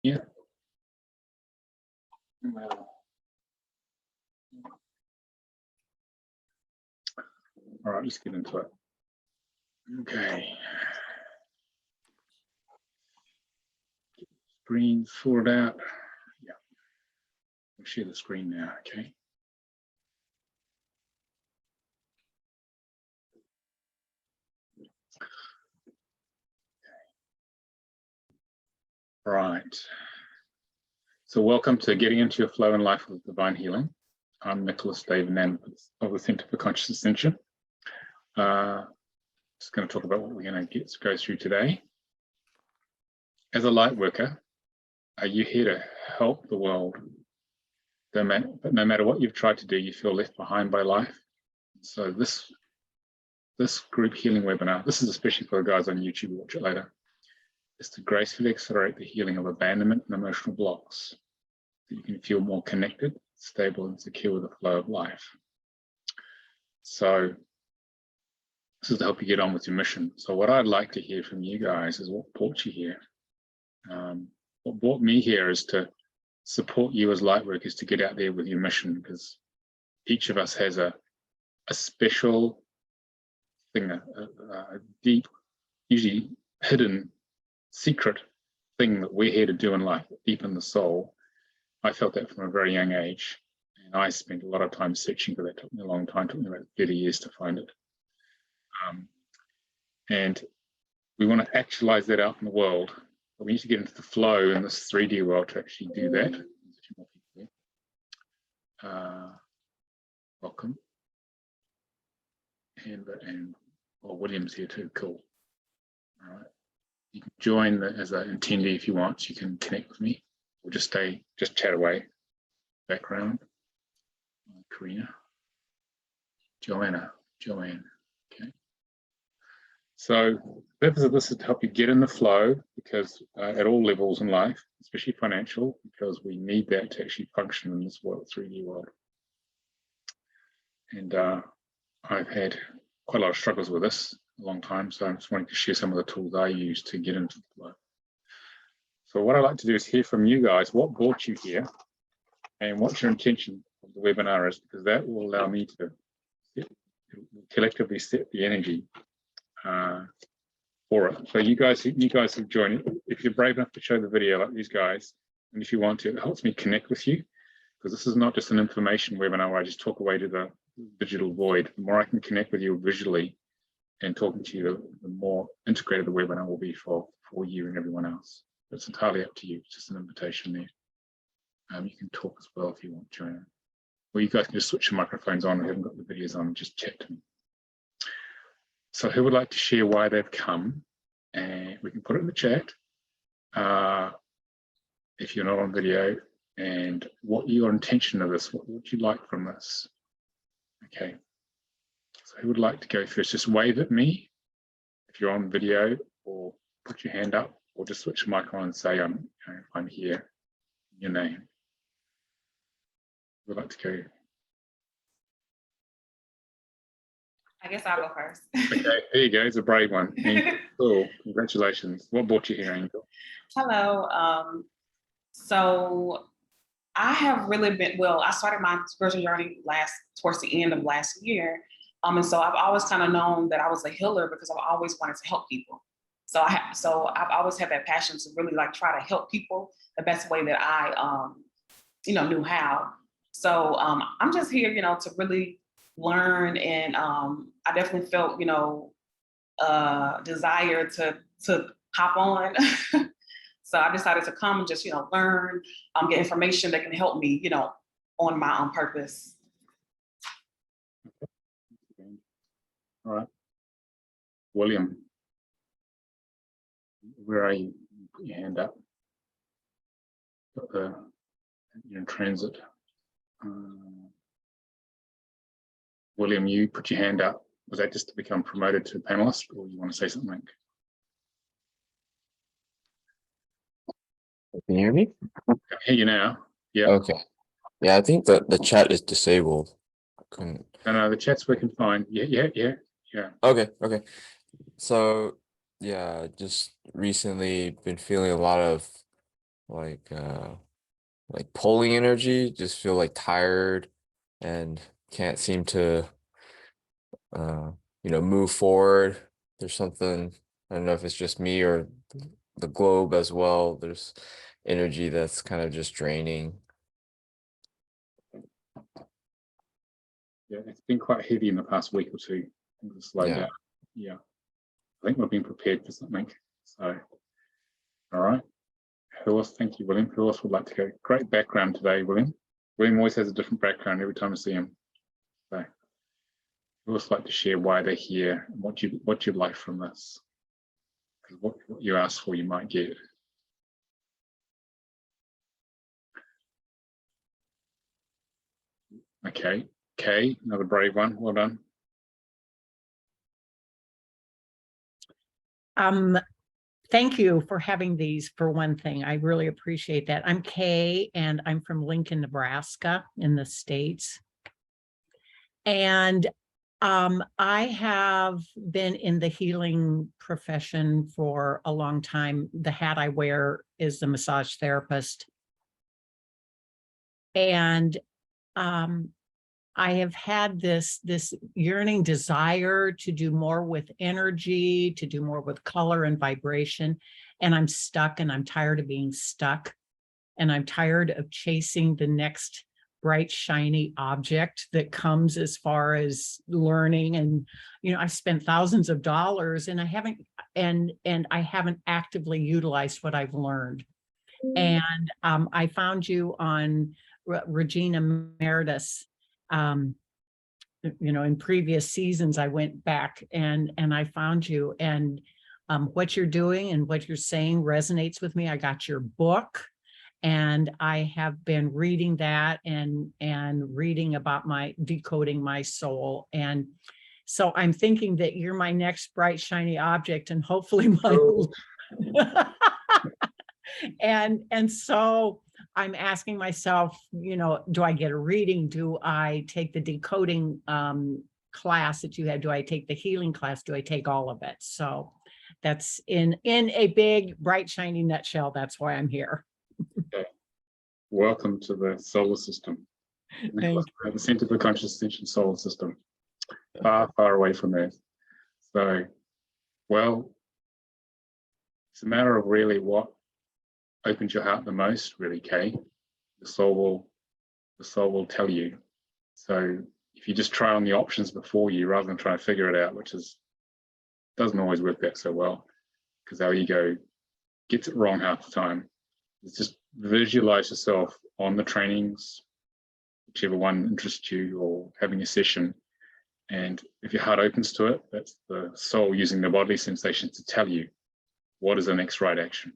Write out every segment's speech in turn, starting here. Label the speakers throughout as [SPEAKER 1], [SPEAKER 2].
[SPEAKER 1] Yeah. Well. All right, let's get into it. Okay. Screen sorted out. Yeah. We'll share the screen now, okay? Right. So welcome to Getting Into Your Flow in Life with Divine Healing. I'm Nicolas, Ngan of the Center for Conscious Ascension. Just going to talk about what we're going to go through today. As a light worker, are you here to help the world? But no matter what you've tried to do, you feel left behind by life. So this group healing webinar, this is especially for the guys on YouTube, watch it later, is to gracefully accelerate the healing of abandonment and emotional blocks so you can feel more connected, stable, and secure with the flow of life. So this is to help you get on with your mission. So what I'd like to hear from you guys is what brought you here. What brought me here is to support you as light workers to get out there with your mission, because each of us has a special thing, a deep, usually hidden, secret thing that we're here to do in life, deep in the soul. I felt that from a very young age, and I spent a lot of time searching for that. It took me a long time, it took me about 30 years to find it. And we want to actualize that out in the world. But we need to get into the flow in this 3D world to actually do that. There's a few more people there. Welcome. And William's here too, cool. All right. You can join as an attendee if you want. You can connect with me or just chat away. Background. Karina. Joanne. Okay. So the purpose of this is to help you get in the flow, because at all levels in life, especially financial, because we need that to actually function in this world, 3D world. And I've had quite a lot of struggles with this a long time, so I'm just wanting to share some of the tools I use to get into the flow. So what I'd like to do is hear from you guys what brought you here and what your intention of the webinar is, because that will allow me to collectively set the energy for it. So you guys have joined. If you're brave enough to show the video like these guys, and if you want to, it helps me connect with you, because this is not just an information webinar where I just talk away to the digital void. The more I can connect with you visually and talking to you, the more integrated the webinar will be for you and everyone else. It's entirely up to you. It's just an invitation there. You can talk as well if you want, Joanna. Or you guys can just switch your microphones on. We haven't got the videos on, just chat to me. So who would like to share why they've come? And we can put it in the chat if you're not on video, and what your intention of this, what would you like from this? Okay, so who would like to go first? Just wave at me if you're on video, or put your hand up, or just switch your mic on and say, I'm here, your name. Who would like to go?
[SPEAKER 2] I guess I'll go first.
[SPEAKER 1] Okay, there you go. It's a brave one. Angel. Cool. Congratulations. What brought you here, Angel?
[SPEAKER 2] Hello. So I have really been, I started my spiritual journey towards the end of last year. And so I've always kind of known that I was a healer, because I've always wanted to help people. So I've always had that passion to really try to help people the best way that I, knew how. So I'm just here, to really learn, and I definitely felt desire to hop on. So I decided to come and just learn, get information that can help me on my own purpose.
[SPEAKER 1] All right, William, where are you? Put your hand up. You're in transit. William, you put your hand up. Was that just to become promoted to panelist, or you want to say something?
[SPEAKER 3] Can you hear me?
[SPEAKER 1] I can hear you now. Yeah.
[SPEAKER 3] Okay. Yeah, I think the chat is disabled.
[SPEAKER 1] No, the chat's working fine. Yeah.
[SPEAKER 3] Okay. So yeah, just recently been feeling a lot of like pulling energy, just feel like tired and can't seem to move forward. There's something, I don't know if it's just me or the globe as well. There's energy that's kind of just draining.
[SPEAKER 1] Yeah, it's been quite heavy in the past week or two. Things have slowed down. Yeah. I think we've been prepared for something. So, all right. Who else? Thank you, William. Who else would like to go? Great background today, William. William always has a different background every time I see him. So, who else would like to share why they're here and what you'd like from this? Because what you ask for, you might get. Okay. Kay, another brave one. Well done.
[SPEAKER 4] Thank you for having these, for one thing. I really appreciate that. I'm Kay, and I'm from Lincoln, Nebraska in the States. And I have been in the healing profession for a long time. The hat I wear is the massage therapist. And I have had this yearning desire to do more with energy, to do more with color and vibration. And I'm stuck, and I'm tired of being stuck. And I'm tired of chasing the next bright, shiny object that comes as far as learning. And, I've spent thousands of dollars, and I haven't actively utilized what I've learned. And I found you on Regina Meredith's. In previous seasons, I went back and I found you, and what you're doing and what you're saying resonates with me. I got your book, and I have been reading that and reading about my decoding my soul. And so I'm thinking that you're my next bright, shiny object, and hopefully and so I'm asking myself, do I get a reading? Do I take the decoding class that you had? Do I take the healing class? Do I take all of it? So that's in a big, bright, shiny nutshell. That's why I'm here.
[SPEAKER 1] Okay. Welcome to the solar system. Nicolas, the center of the conscious ascension solar system. Far, far away from Earth. So, well, it's a matter of really what opens your heart the most, really, Kay. The soul will tell you. So if you just try on the options before you rather than try to figure it out, which doesn't always work that so well, because our ego gets it wrong half the time. It's just visualize yourself on the trainings, whichever one interests you, or having a session. And if your heart opens to it, that's the soul using the bodily sensations to tell you what is the next right action.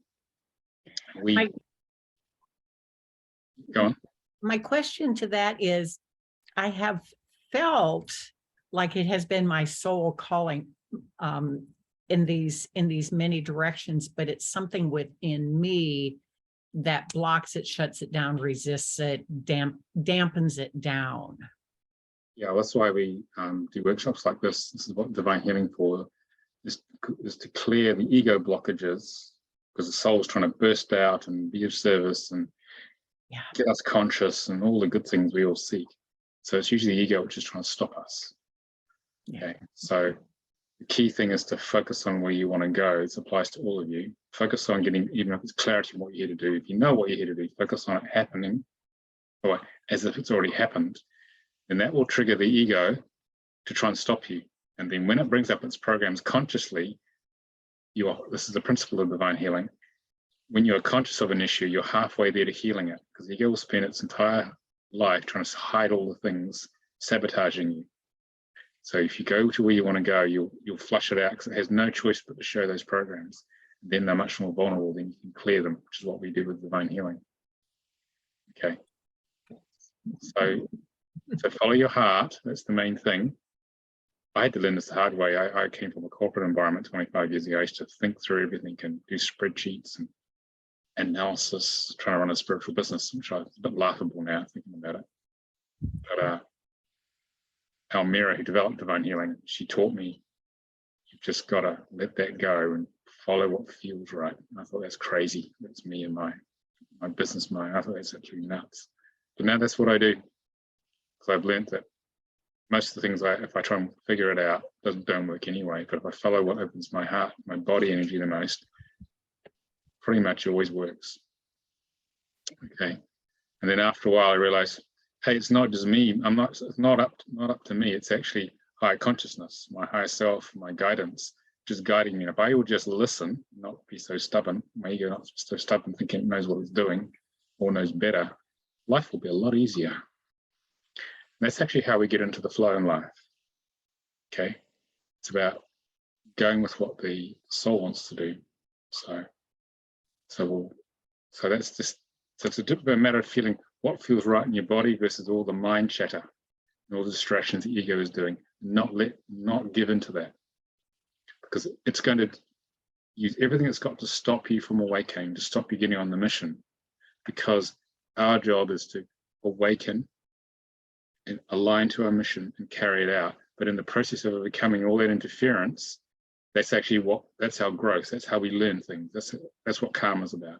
[SPEAKER 1] Go on.
[SPEAKER 4] My question to that is, I have felt like it has been my soul calling in these many directions, but it's something within me that blocks it, shuts it down, resists it, dampens it down.
[SPEAKER 1] Yeah, that's why we do workshops like this. This is what divine healing for is to clear the ego blockages, because the soul is trying to burst out and be of service and get us conscious and all the good things we all seek. So it's usually the ego which is trying to stop us. Okay, so the key thing is to focus on where you want to go. This applies to all of you. Focus on getting, even if it's clarity on what you're here to do. If you know what you're here to do, focus on it happening, or as if it's already happened. And that will trigger the ego to try and stop you. And then when it brings up its programs consciously, this is the principle of divine healing. When you're conscious of an issue, you're halfway there to healing it, because the ego will spend its entire life trying to hide all the things sabotaging you. So if you go to where you want to go, you'll flush it out, because it has no choice but to show those programs. Then they're much more vulnerable, then you can clear them, which is what we do with divine healing. Okay. So follow your heart. That's the main thing. I had to learn this the hard way. I came from a corporate environment 25 years ago. I used to think through everything and do spreadsheets and analysis, trying to run a spiritual business, which is a bit laughable now thinking about it. But Almira, who developed divine healing, she taught me, you've just got to let that go and follow what feels right. And I thought, that's crazy. That's me and my my business mind. I thought that's actually nuts. But now that's what I do. Because I've learned that most of the things, if I try and figure it out, don't work anyway. But if I follow what opens my heart, my body energy the most, pretty much always works. Okay. And then after a while, I realized, hey, it's not just me. It's not up to me. It's actually higher consciousness, my higher self, my guidance, just guiding me. And if I would just listen, not be so stubborn, my ego not so stubborn, thinking it knows what it's doing or knows better, life will be a lot easier. And that's actually how we get into the flow in life. Okay, it's about going with what the soul wants to do. So that's just, so it's a matter of feeling what feels right in your body versus all the mind chatter and all the distractions the ego is doing. Not give into that, because it's going to use everything it's got to stop you from awakening, to stop you getting on the mission. Because our job is to awaken and align to our mission and carry it out. But in the process of overcoming all that interference, that's our growth. That's how we learn things. That's what karma is about.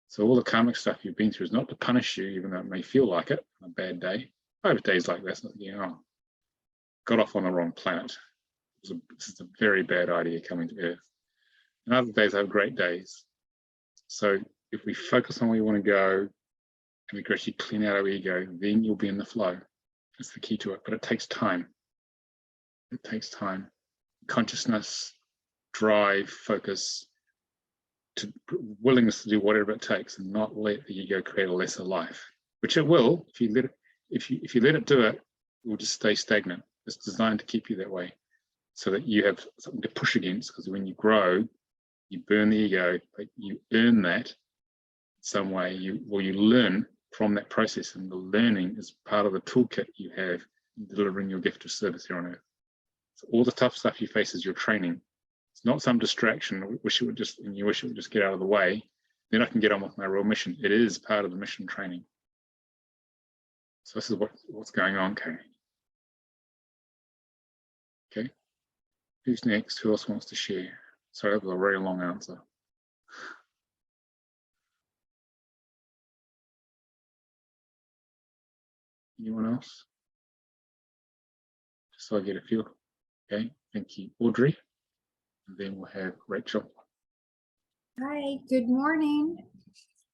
[SPEAKER 1] So all the karmic stuff you've been through is not to punish you, even though it may feel like it on a bad day. I have days like this, got off on the wrong planet. This is a very bad idea coming to Earth. And other days I have great days. So if we focus on where we want to go and we gradually clean out our ego, then you'll be in the flow. That's the key to it, but it takes time. It takes time. Consciousness, drive, focus, willingness to do whatever it takes, and not let the ego create a lesser life, which it will. If you let it do it, it will just stay stagnant. It's designed to keep you that way, so that you have something to push against. Because when you grow, you burn the ego, but you earn that some way. You learn from that process, and the learning is part of the toolkit you have in delivering your gift of service here on Earth. So all the tough stuff you face is your training. It's not some distraction. You wish it would just get out of the way. Then I can get on with my real mission. It is part of the mission training. So this is what's going on, Kay. Okay. Who's next? Who else wants to share? Sorry, that was a very long answer. Anyone else? Just so I get a feel. Okay, thank you. Audrey, and then we'll have Rachel.
[SPEAKER 5] Hi, good morning.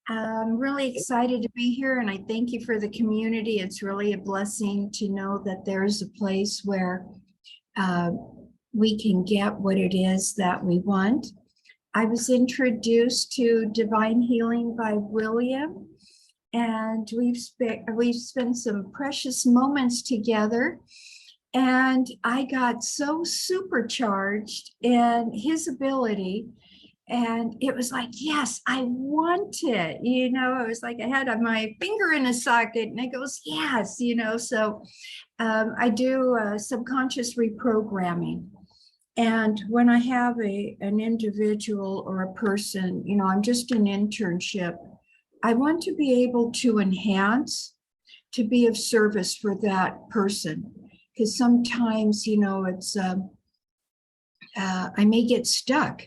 [SPEAKER 5] I'm really excited to be here, and I thank you for the community. It's really a blessing to know that there's a place where we can get what it is that we want. I was introduced to Divine Healing by William, and we've spent some precious moments together. And I got so supercharged in his ability. And it was like, yes, I want it. It was like I had my finger in a socket, and it goes, yes, So I do subconscious reprogramming. And when I have an individual or a person, I'm just an internship, I want to be able to enhance, to be of service for that person. Because sometimes, it's, I may get stuck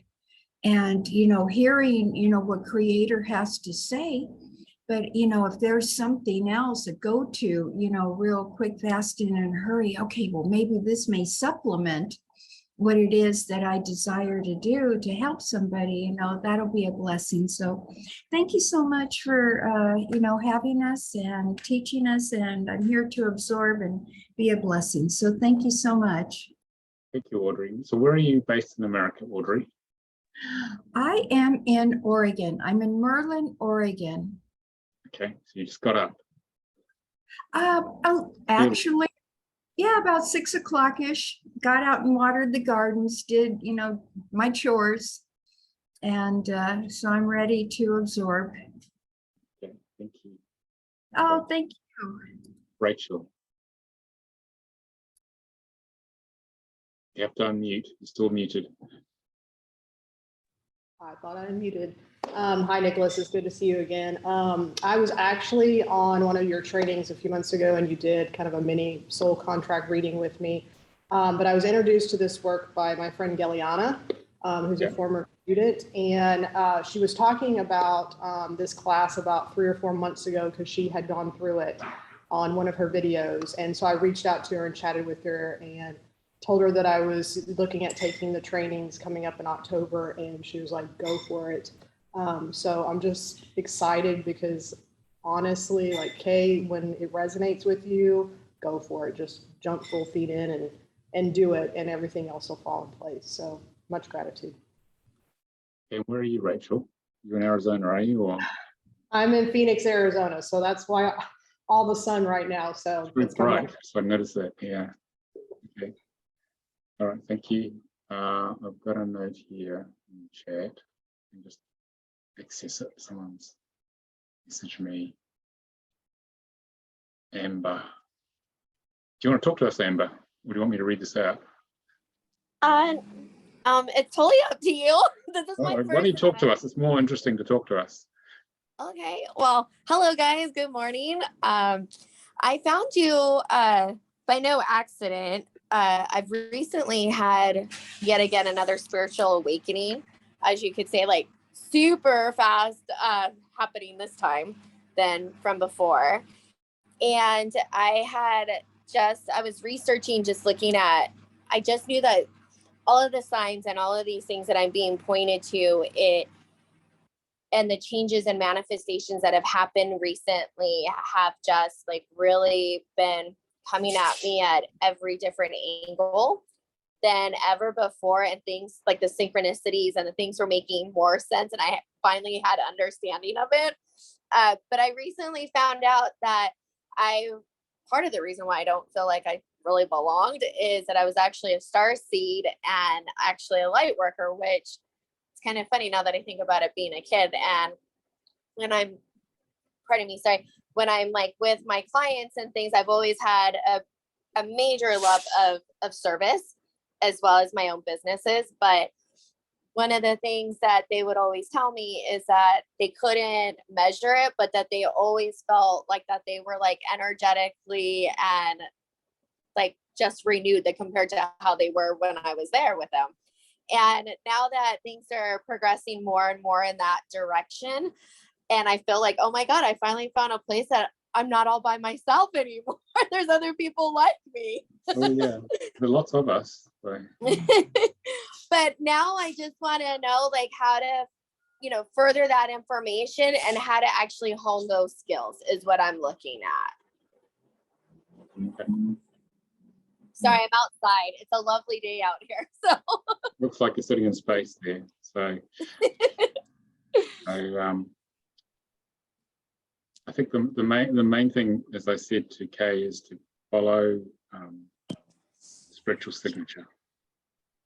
[SPEAKER 5] and, hearing, what Creator has to say. But, if there's something else, a go-to, real quick, fast, and in a hurry, okay, well, maybe this may supplement what it is that I desire to do to help somebody, that'll be a blessing. So thank you so much for, having us and teaching us, and I'm here to absorb and be a blessing. So thank you so much.
[SPEAKER 1] Thank you, Audrey. So where are you based in America, Audrey?
[SPEAKER 5] I am in Oregon. I'm in Merlin, Oregon.
[SPEAKER 1] Okay, so you just got up.
[SPEAKER 5] Actually, yeah, about 6 o'clock-ish, got out and watered the gardens, did, my chores. And so I'm ready to absorb.
[SPEAKER 1] Okay, thank you.
[SPEAKER 5] Oh, thank you.
[SPEAKER 1] Rachel. You have to unmute. You're still muted.
[SPEAKER 6] I thought I unmuted. Hi, Nicolas. It's good to see you again. I was actually on one of your trainings a few months ago, and you did kind of a mini soul contract reading with me. But I was introduced to this work by my friend Geliana. who's
[SPEAKER 1] Yeah.
[SPEAKER 6] a former student. And she was talking about this class about 3 or 4 months ago because she had gone through it on one of her videos. And so I reached out to her and chatted with her and told her that I was looking at taking the trainings coming up in October, and she was like, go for it. So I'm just excited because honestly, like Kay, when it resonates with you, go for it. Just jump full feet in and do it, and everything else will fall in place. So much gratitude.
[SPEAKER 1] Okay, where are you, Rachel? You're in Arizona, are you? Or
[SPEAKER 6] I'm in Phoenix, Arizona, so that's why all the sun right now. So
[SPEAKER 1] it's bright, so I noticed that. Yeah. Okay. All right, thank you. I've got a note here in the chat. And just access it. Someone's messaged me. Amber. Do you want to talk to us, Amber? Or do you want me to read this out?
[SPEAKER 7] It's totally up to you. This is my
[SPEAKER 1] Why don't you
[SPEAKER 7] first
[SPEAKER 1] talk to
[SPEAKER 7] event.
[SPEAKER 1] us? It's more interesting to talk to us.
[SPEAKER 7] Okay. Well, hello guys. Good morning. I found you by no accident. I've recently had yet again another spiritual awakening, as you could say, like super fast happening this time than from before. And I was researching, just looking at, I just knew that all of the signs and all of these things that I'm being pointed to, and the changes and manifestations that have happened recently have just like really been coming at me at every different angle than ever before. And things like the synchronicities and the things were making more sense. And I finally had understanding of it. But I recently found out that part of the reason why I don't feel like I really belonged is that I was actually a star seed and actually a light worker, which it's kind of funny now that I think about it, being a kid. And when I'm like with my clients and things, I've always had a major love of service as well as my own businesses. But one of the things that they would always tell me is that they couldn't measure it, but that they always felt like that they were like energetically and like just renewed that compared to how they were when I was there with them. And now that things are progressing more and more in that direction, and I feel like, oh my God, I finally found a place that I'm not all by myself anymore. There's other people like me.
[SPEAKER 1] Oh yeah, there are lots of us. So.
[SPEAKER 7] But now I just want to know like how to, further that information and how to actually hone those skills is what I'm looking at.
[SPEAKER 1] Okay.
[SPEAKER 7] Sorry, I'm outside. It's a lovely day out here. So
[SPEAKER 1] Looks like you're sitting in space there. So, I think the main thing, as I said to Kay, is to follow spiritual signature.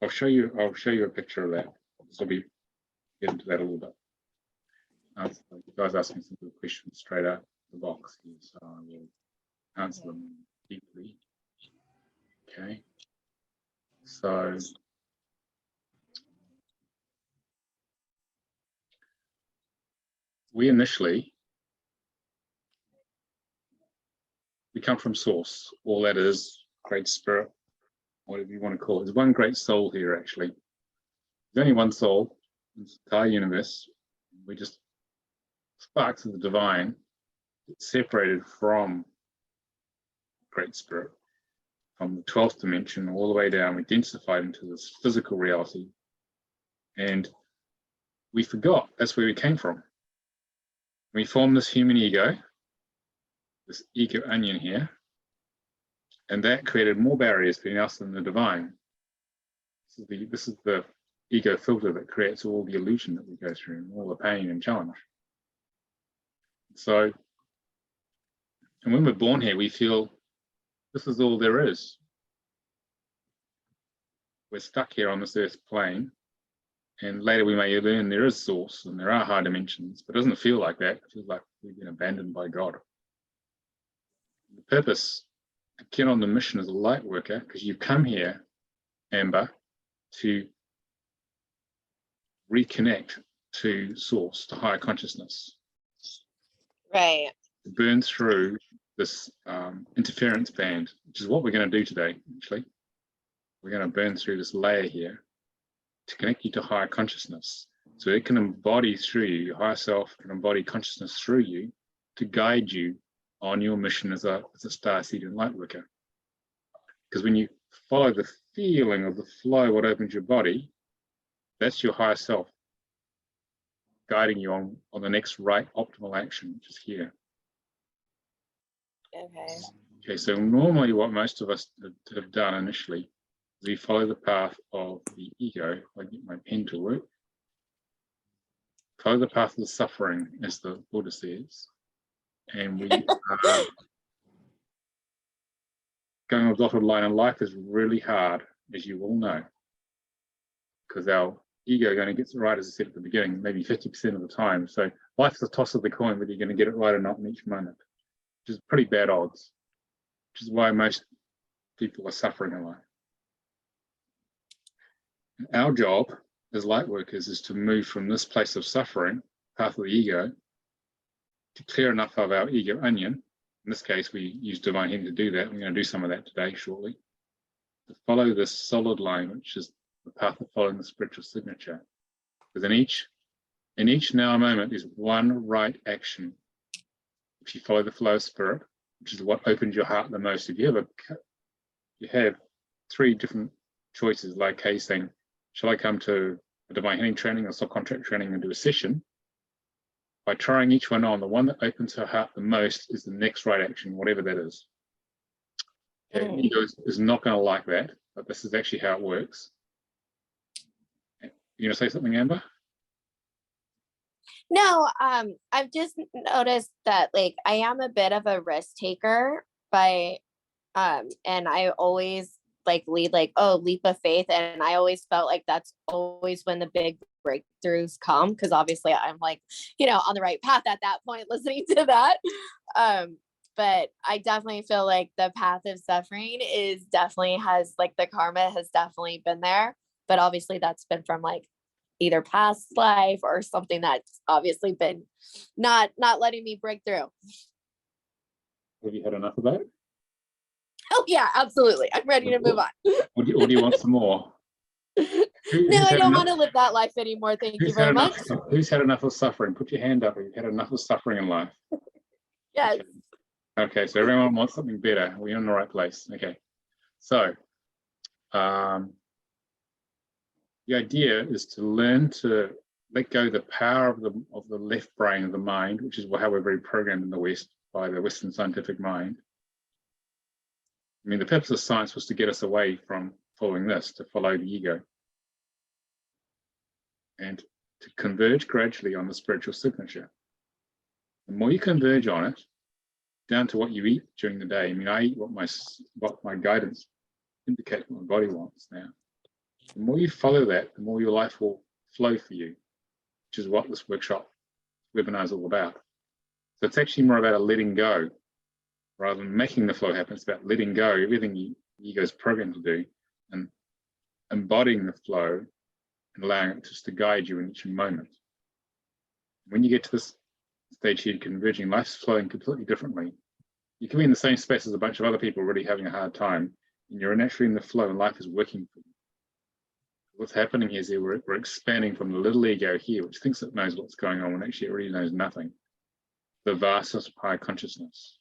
[SPEAKER 1] I'll show you a picture of that. So we get into that a little bit. You guys asked me some good questions straight out the box here, so I will answer them deeply. Okay. So we come from source. All that is great spirit, whatever you want to call it. There's one great soul here, actually. There's only one soul in this entire universe. We just sparks of the divine, separated from great spirit, from the 12th dimension all the way down. We densified into this physical reality, and we forgot that's where we came from. We formed this human ego, this ego onion here, and that created more barriers between us and the divine. This is the ego filter that creates all the illusion that we go through, and all the pain and challenge. So, and when we're born here, we feel this is all there is. We're stuck here on this earth plane, and later we may learn there is source and there are higher dimensions, but it doesn't feel like that. It feels like we've been abandoned by God. The purpose to get on the mission as a light worker, because you've come here, Amber, to reconnect to source, to higher consciousness.
[SPEAKER 7] right.
[SPEAKER 1] To burn through this interference band, which is what we're going to do today, actually. We're going to burn through this layer here to connect you to higher consciousness. So it can embody through you, your higher self can embody consciousness through you to guide you on your mission as a starseed and light worker. Because when you follow the feeling of the flow, what opens your body, that's your higher self guiding you on the next right optimal action, which is here.
[SPEAKER 7] Okay.
[SPEAKER 1] Okay, so normally what most of us have done initially is we follow the path of the ego. If I get my pen to work. Follow the path of the suffering, as the Buddha says. And we are going on a dotted line in life is really hard, as you all know, because our ego only gets it right, as I said at the beginning, maybe 50% of the time. So life's a toss of the coin whether you're going to get it right or not in each moment, which is pretty bad odds, which is why most people are suffering in life. Our job as light workers is to move from this place of suffering, path of the ego, to clear enough of our ego onion. In this case, we use divine healing to do that. We're going to do some of that today shortly. To follow this solid line, which is the path of following the spiritual signature. Because in each now moment is one right action. If you follow the flow of spirit, which is what opens your heart the most. If you have three different choices, like Kay saying, shall I come to a divine healing training or subcontract training and do a session? By trying each one on, the one that opens her heart the most is the next right action, whatever that is. Okay, ego is not going to like that, but this is actually how it works. You going to say something, Amber?
[SPEAKER 7] No, I've just noticed that like I am a bit of a risk taker by and I always like lead like, oh, leap of faith. And I always felt like that's always when the big breakthroughs come, because obviously I'm like, on the right path at that point, listening to that. But I definitely feel like the path of suffering is definitely has like the karma has definitely been there. But obviously that's been from like either past life or something that's obviously been not letting me break through.
[SPEAKER 1] Have you had enough of that?
[SPEAKER 7] Oh yeah, absolutely. I'm ready to move on.
[SPEAKER 1] Or do you want some more?
[SPEAKER 7] No, I don't want to live that life anymore. Thank you very much.
[SPEAKER 1] Who's had enough of suffering? Put your hand up if you've had enough of suffering in life.
[SPEAKER 7] Yes.
[SPEAKER 1] Okay, so everyone wants something better. We're in the right place. Okay, so the idea is to learn to let go the power of the left brain of the mind, which is how we're very programmed in the West by the Western scientific mind. I mean, the purpose of science was to get us away from following this, to follow the ego, and to converge gradually on the spiritual signature. The more you converge on it, down to what you eat during the day. I mean, I eat what my guidance indicates what my body wants now. The more you follow that, the more your life will flow for you, which is what this webinar is all about. So it's actually more about a letting go rather than making the flow happen. It's about letting go everything the ego is programmed to do and embodying the flow and allowing it just to guide you in each moment. When you get to this stage here, converging, life's flowing completely differently. You can be in the same space as a bunch of other people really having a hard time, and you're naturally in the flow and life is working for you. What's happening is that we're expanding from the little ego here, which thinks it knows what's going on when actually it really knows nothing. The vastness of higher consciousness,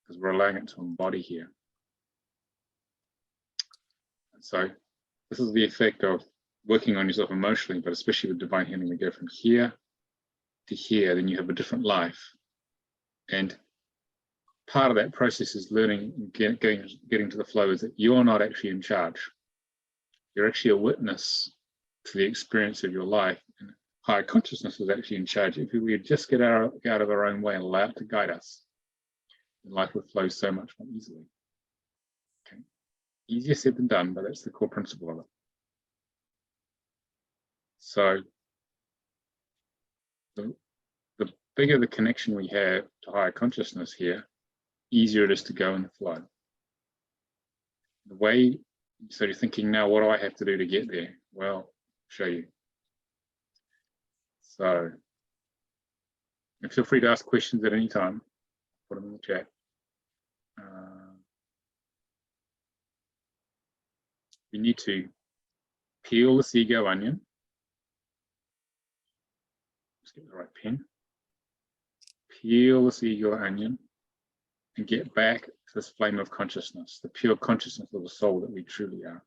[SPEAKER 1] because we're allowing it to embody here. And so this is the effect of working on yourself emotionally, but especially with divine healing, we go from here to here, then you have a different life. And part of that process is learning, getting to the flow, is that you're not actually in charge. You're actually a witness to the experience of your life. And higher consciousness is actually in charge. If we just get out of our own way and allow it to guide us, then life will flow so much more easily. Okay. Easier said than done, but that's the core principle of it. So the bigger the connection we have to higher consciousness here, easier it is to go in the flow. The way, so you're thinking now, what do I have to do to get there? Well, I'll show you. So, and feel free to ask questions at any time. Put them in the chat. We need to Peel this ego onion. Let's get the right pen. Peel this ego onion and get back to this flame of consciousness, the pure consciousness of the soul that we truly are.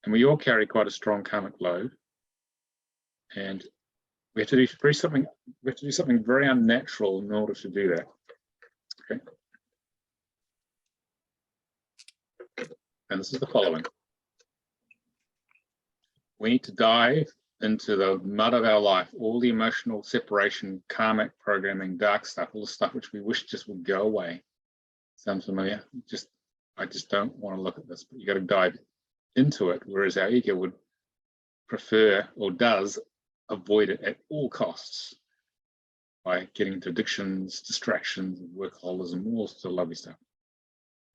[SPEAKER 1] And we all carry quite a strong karmic load. And we have to do something very unnatural in order to do that. Okay. And this is the following. We need to dive into the mud of our life, all the emotional separation, karmic programming, dark stuff, all the stuff which we wish just would go away. Sounds familiar? I just don't want to look at this, but you got to dive into it, whereas our ego would prefer or does avoid it at all costs by getting into addictions, distractions, workaholism, all sorts of lovely stuff.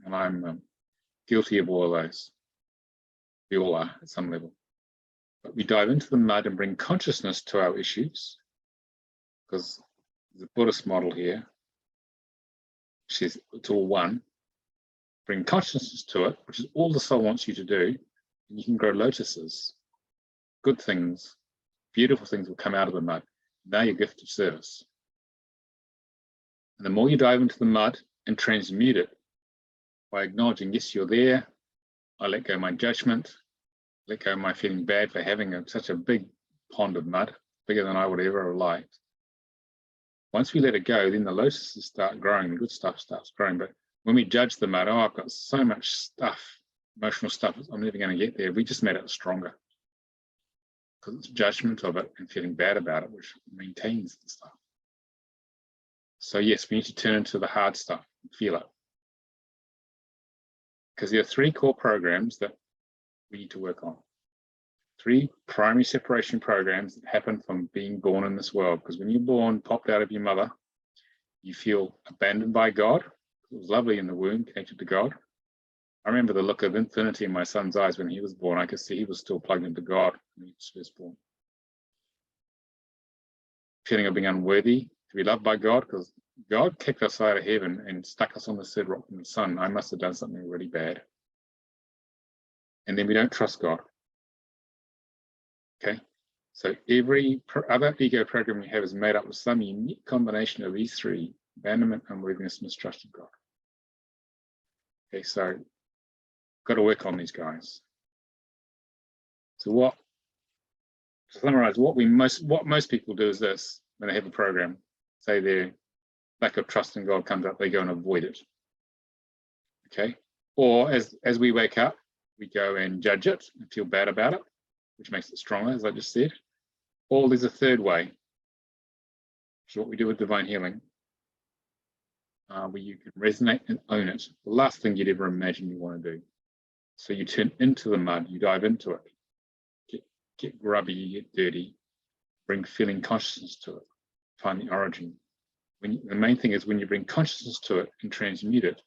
[SPEAKER 1] And I'm guilty of all of those. We all are at some level. But we dive into the mud and bring consciousness to our issues, because the Buddhist model here, which is it's all one. Bring consciousness to it, which is all the soul wants you to do, and you can grow lotuses. Good things, beautiful things will come out of the mud. Now your gift of service. And the more you dive into the mud and transmute it by acknowledging, yes, you're there. I let go of my judgment. Let go of my feeling bad for having such a big pond of mud, bigger than I would ever have liked. Once we let it go, then the lotuses start growing, the good stuff starts growing. But when we judge the mud, oh, I've got so much stuff, emotional stuff, I'm never going to get there. We just made it stronger. Because it's judgment of it and feeling bad about it, which maintains the stuff. So yes, we need to turn into the hard stuff and feel it. Because there are 3 core programs that we need to work on. 3 primary separation programs that happen from being born in this world. Because when you're born, popped out of your mother, you feel abandoned by God. It was lovely in the womb, connected to God. I remember the look of infinity in my son's eyes when he was born. I could see he was still plugged into God when he was first born. Feeling of being unworthy to be loved by God, because God kicked us out of heaven and stuck us on the third rock from the sun. I must have done something really bad. And then we don't trust God. Okay, so every other ego program we have is made up of some unique combination of these 3: abandonment, unworthiness, mistrust of God. Okay, so got to work on these guys. So to summarize, what most people do is this: when they have a program, say their lack of trust in God comes up, they go and avoid it. Okay, or as we wake up, we go and judge it and feel bad about it, which makes it stronger, as I just said. Or there's a third way, which is what we do with divine healing, where you can resonate and own it. The last thing you'd ever imagine you want to do. So you turn into the mud, you dive into it, get grubby, you get dirty, bring feeling consciousness to it, find the origin. The main thing is when you bring consciousness to it and transmute it,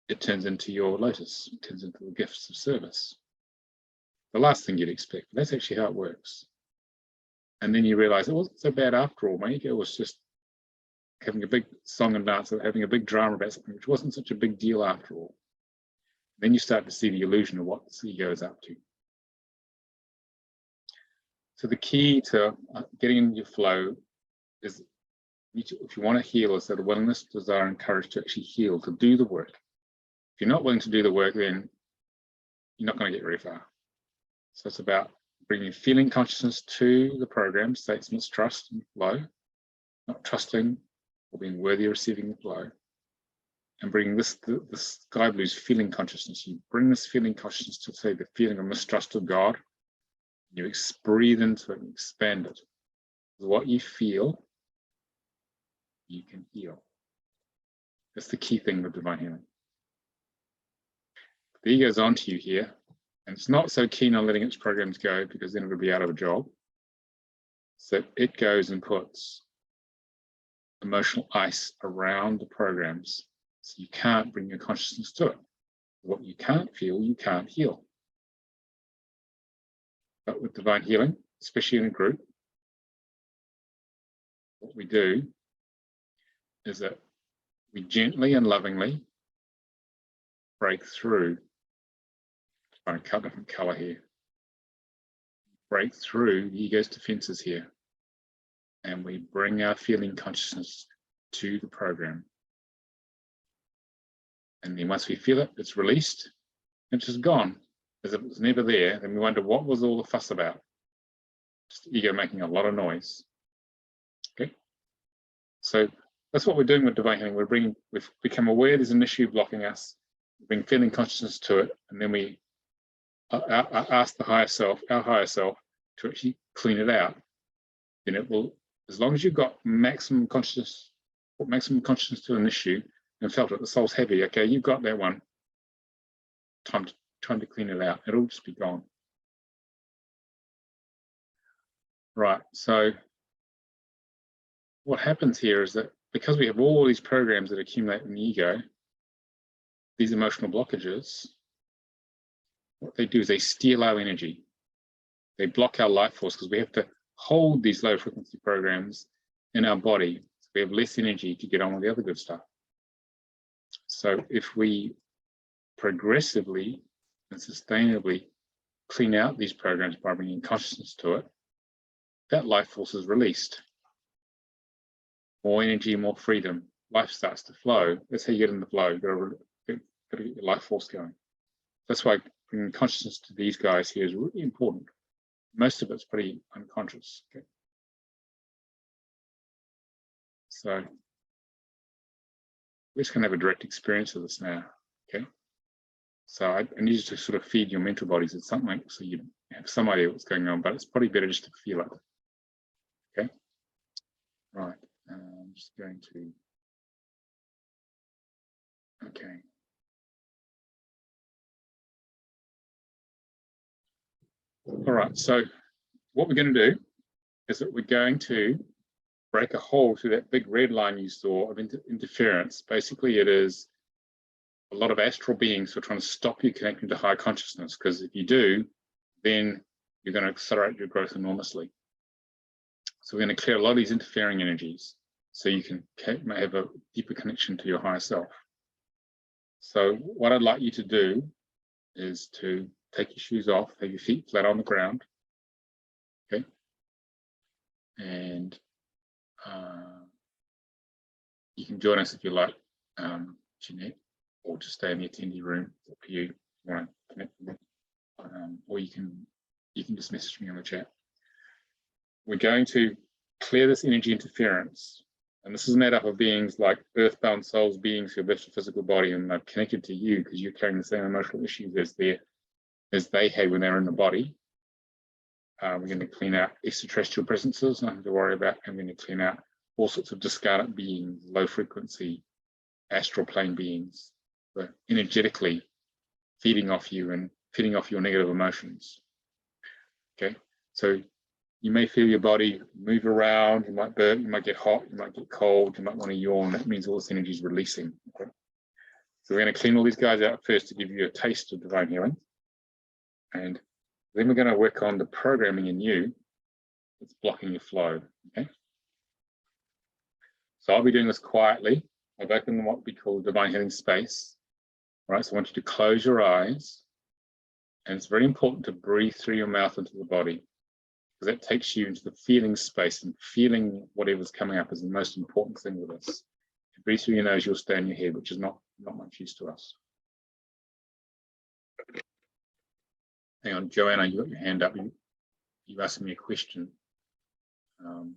[SPEAKER 1] it turns into your lotus, it turns into the gifts of service. The last thing you'd expect, but that's actually how it works. And then you realize it wasn't so bad after all. My ego was just having a big song and dance, having a big drama about something which wasn't such a big deal after all. Then you start to see the illusion of what this ego is up to. So the key to getting into your flow is, if you want to heal, is that a willingness, desire, and courage to actually heal, to do the work. If you're not willing to do the work, then you're not going to get very far. So it's about bringing feeling consciousness to the program, states mistrust and flow, not trusting or being worthy of receiving the flow, and bringing this sky blue's feeling consciousness. You bring this feeling consciousness to, say, the feeling of mistrust of God. You breathe into it and expand it. What you feel, you can heal. That's the key thing with divine healing. The ego's onto you here, and it's not so keen on letting its programs go because then it would be out of a job. So it goes and puts emotional ice around the programs, so you can't bring your consciousness to it. What you can't feel, you can't heal. But with divine healing, especially in a group, what we do is that we gently and lovingly break through Trying to cut a different color here. Break through the ego's defenses here. And we bring our feeling consciousness to the program. And then once we feel it, it's released, it's just gone. As if it was never there. Then we wonder, what was all the fuss about? Just the ego making a lot of noise. Okay. So that's what we're doing with divine healing. We've become aware there's an issue blocking us, we bring feeling consciousness to it, and then we ask the higher self, our higher self, to actually clean it out. Then it will, as long as you've got maximum consciousness to an issue and felt it, the soul's heavy, okay, you've got that one. Time to clean it out. It'll just be gone. Right, so what happens here is that because we have all these programs that accumulate in the ego, these emotional blockages, what they do is they steal our energy. They block our life force because we have to hold these low frequency programs in our body. So we have less energy to get on with the other good stuff. So if we progressively and sustainably clean out these programs by bringing consciousness to it, that life force is released. More energy, more freedom. Life starts to flow. That's how you get in the flow. You've got to get your life force going. That's why bringing consciousness to these guys here is really important. Most of it's pretty unconscious. Okay. So we're just going to have a direct experience of this now. Okay. So I need you to sort of feed your mental bodies at something so you have some idea what's going on, but it's probably better just to feel it. Okay. Right. I'm just going to. Okay. All right. So what we're going to do is that we're going to break a hole through that big red line you saw of interference. Basically, it is a lot of astral beings who are trying to stop you connecting to higher consciousness, because if you do, then you're going to accelerate your growth enormously. So we're going to clear a lot of these interfering energies so you can have a deeper connection to your higher self. So what I'd like you to do is to take your shoes off, have your feet flat on the ground. Okay. And you can join us if you like, Jeanette, or just stay in the attendee room. It's up to you. You want to connect with me, or you can just message me on the chat. We're going to clear this energy interference, and this is made up of beings like earthbound souls, beings who have left the physical body and are connected to you because you're carrying the same emotional issues as they had when they were in the body. We're going to clean out extraterrestrial presences, nothing to worry about, and we're going to clean out all sorts of discarded beings, low frequency, astral plane beings, but energetically feeding off you and feeding off your negative emotions. Okay, so you may feel your body move around, you might burp, you might get hot, you might get cold, you might want to yawn. That means all this energy is releasing. Okay? So we're going to clean all these guys out first to give you a taste of divine healing. And then we're going to work on the programming in you that's blocking your flow. Okay. So I'll be doing this quietly. I've opened what we call divine healing space. All right. So I want you to close your eyes. And it's very important to breathe through your mouth into the body, because that takes you into the feeling space, and feeling whatever's coming up is the most important thing with this. If you breathe through your nose, you'll stay in your head, which is not much use to us. Hang on, Joanna, you got your hand up. You asked me a question. Do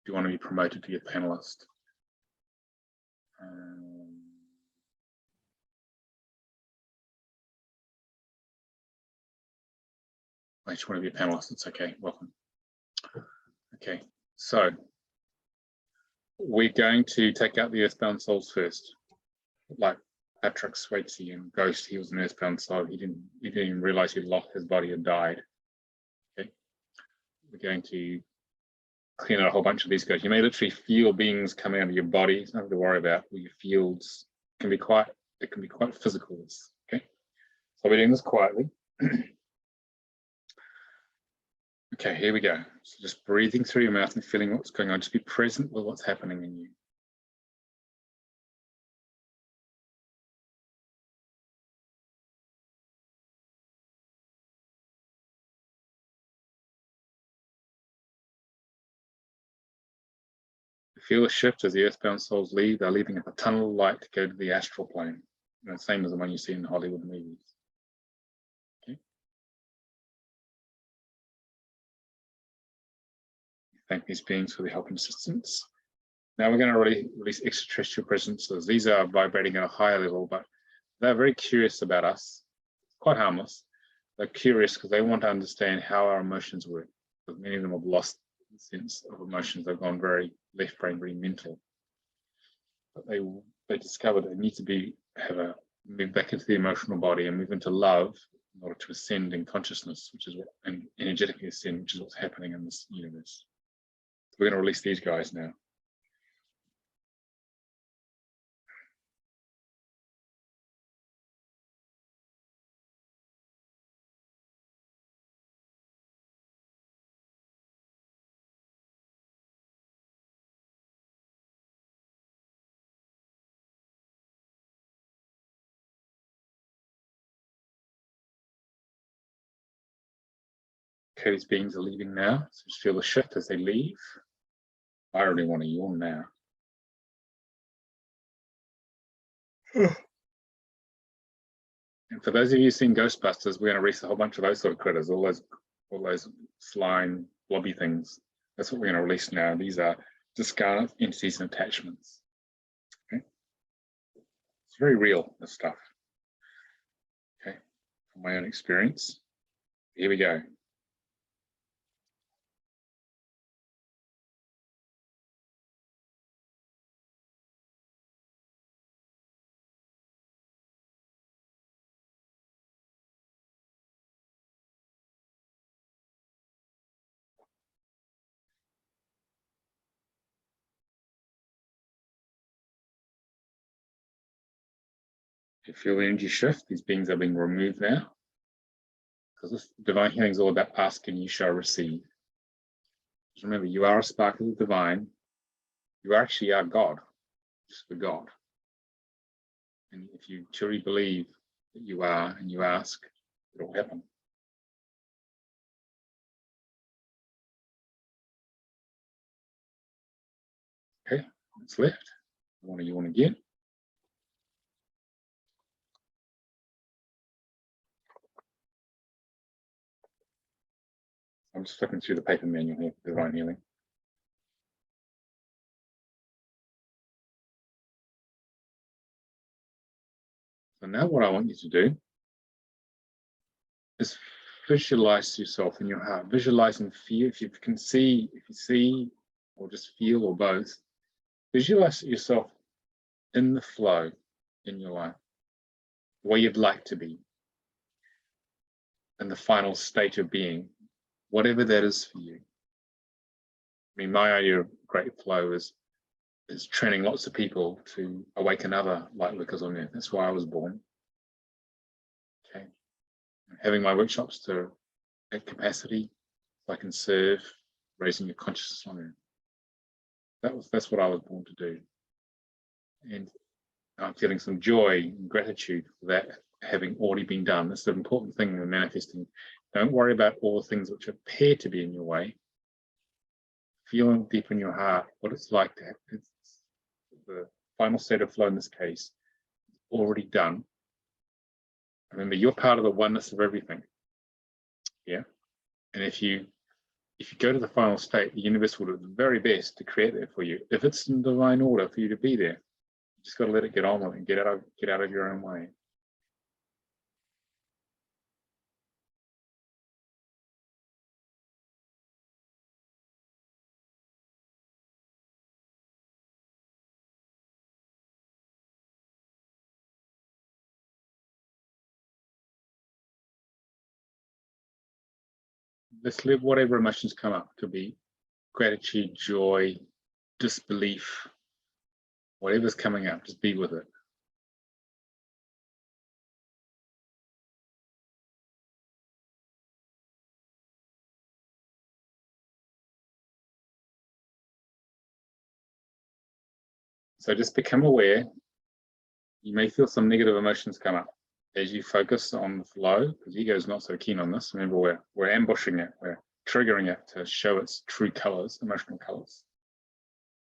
[SPEAKER 1] you want to be promoted to be a panelist? I just want to be a panelist. It's okay. Welcome. Okay, so we're going to take out the earthbound souls first, like Patrick Swayze and Ghost. He was an earthbound soul. He didn't even realize he'd lost his body and died. Okay, we're going to clean out a whole bunch of these guys. You may literally feel beings coming out of your body. It's nothing to worry about. Your fields can be quite physical. Okay, so we're doing this quietly. Okay, here we go. So just breathing through your mouth and feeling what's going on. Just be present with what's happening in you. feel a shift as the earthbound souls leave. They're leaving a tunnel of light to go to the astral plane. You know, same as the one you see in the Hollywood movies. Okay. Thank these beings for their help and assistance. Now we're going to release extraterrestrial presences. These are vibrating at a higher level, but they're very curious about us. Quite harmless. They're curious because they want to understand how our emotions work. Because many of them have lost the sense of emotions. They've gone very left brain, very mental. But they discovered they need to move back into the emotional body and move into love in order to ascend in consciousness, which is what, and energetically ascend, which is what's happening in this universe. So we're going to release these guys now. Okay, these beings are leaving now. So just feel the shift as they leave. I already want to yawn now. And for those of you who've seen Ghostbusters, we're going to release a whole bunch of those sort of critters, all those slime, blobby things. That's what we're going to release now. These are discarnate entities and attachments. Okay, it's very real, this stuff. Okay, from my own experience. Here we go. You feel the energy shift. These beings are being removed now. Because this divine healing is all about ask and you shall receive. Just remember, you are a spark of the divine. You actually are God, just for God. And if you truly believe that you are and you ask, it will happen. Okay, what's left? I want to yawn again. I'm just flipping through the paper manual here for divine healing. So now what I want you to do is visualize yourself in your heart. Visualize and feel. If you see or just feel or both, visualize yourself in the flow in your life, the way you'd like to be, in the final state of being, whatever that is for you. I mean, my idea of great flow is training lots of people to awaken other light workers on earth. That's why I was born. Okay, having my workshops to at capacity, so I can serve, raising your consciousness on earth. That's what I was born to do, and I'm feeling some joy and gratitude for that having already been done. That's the important thing in manifesting. Don't worry about all the things which appear to be in your way. Feeling deep in your heart what it's like to have the final state of flow in this case already done. Remember, you're part of the oneness of everything. Yeah, and if you go to the final state, the universe will do the very best to create that for you. If it's in divine order for you to be there, you just got to let it get on with it and get out of your own way. Let's live whatever emotions come up. Could be gratitude, joy, disbelief, whatever's coming up, just be with it. So just become aware. You may feel some negative emotions come up as you focus on the flow, because ego is not so keen on this. Remember, we're ambushing it, we're triggering it to show its true colors, emotional colors.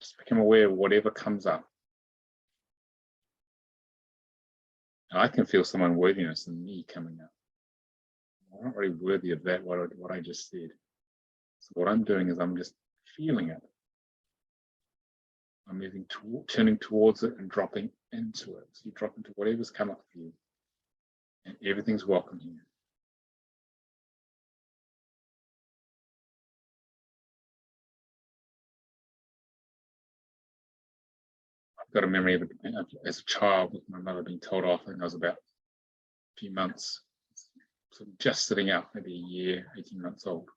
[SPEAKER 1] Just become aware of whatever comes up. And I can feel some unworthiness in me coming up. I'm not really worthy of that, what I just said. So what I'm doing is I'm just feeling it. I'm moving turning towards it and dropping into it. So you drop into whatever's come up for you. And everything's welcome here. I've got a memory of it as a child with my mother being told off. I think I was about a few months, sort of just sitting out, maybe a year, 18 months old.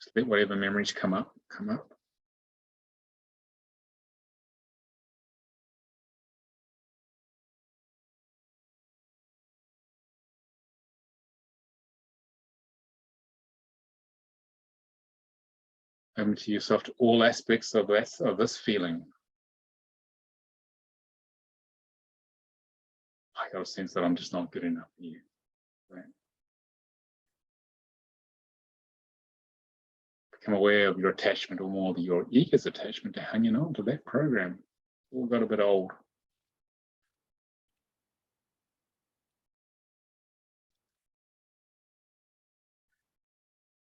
[SPEAKER 1] Just let whatever memories come up. Open to yourself to all aspects of this feeling. I got a sense that I'm just not good enough for you. Right? Become aware of your attachment, or more your ego's attachment to hanging on to that program. All got a bit old.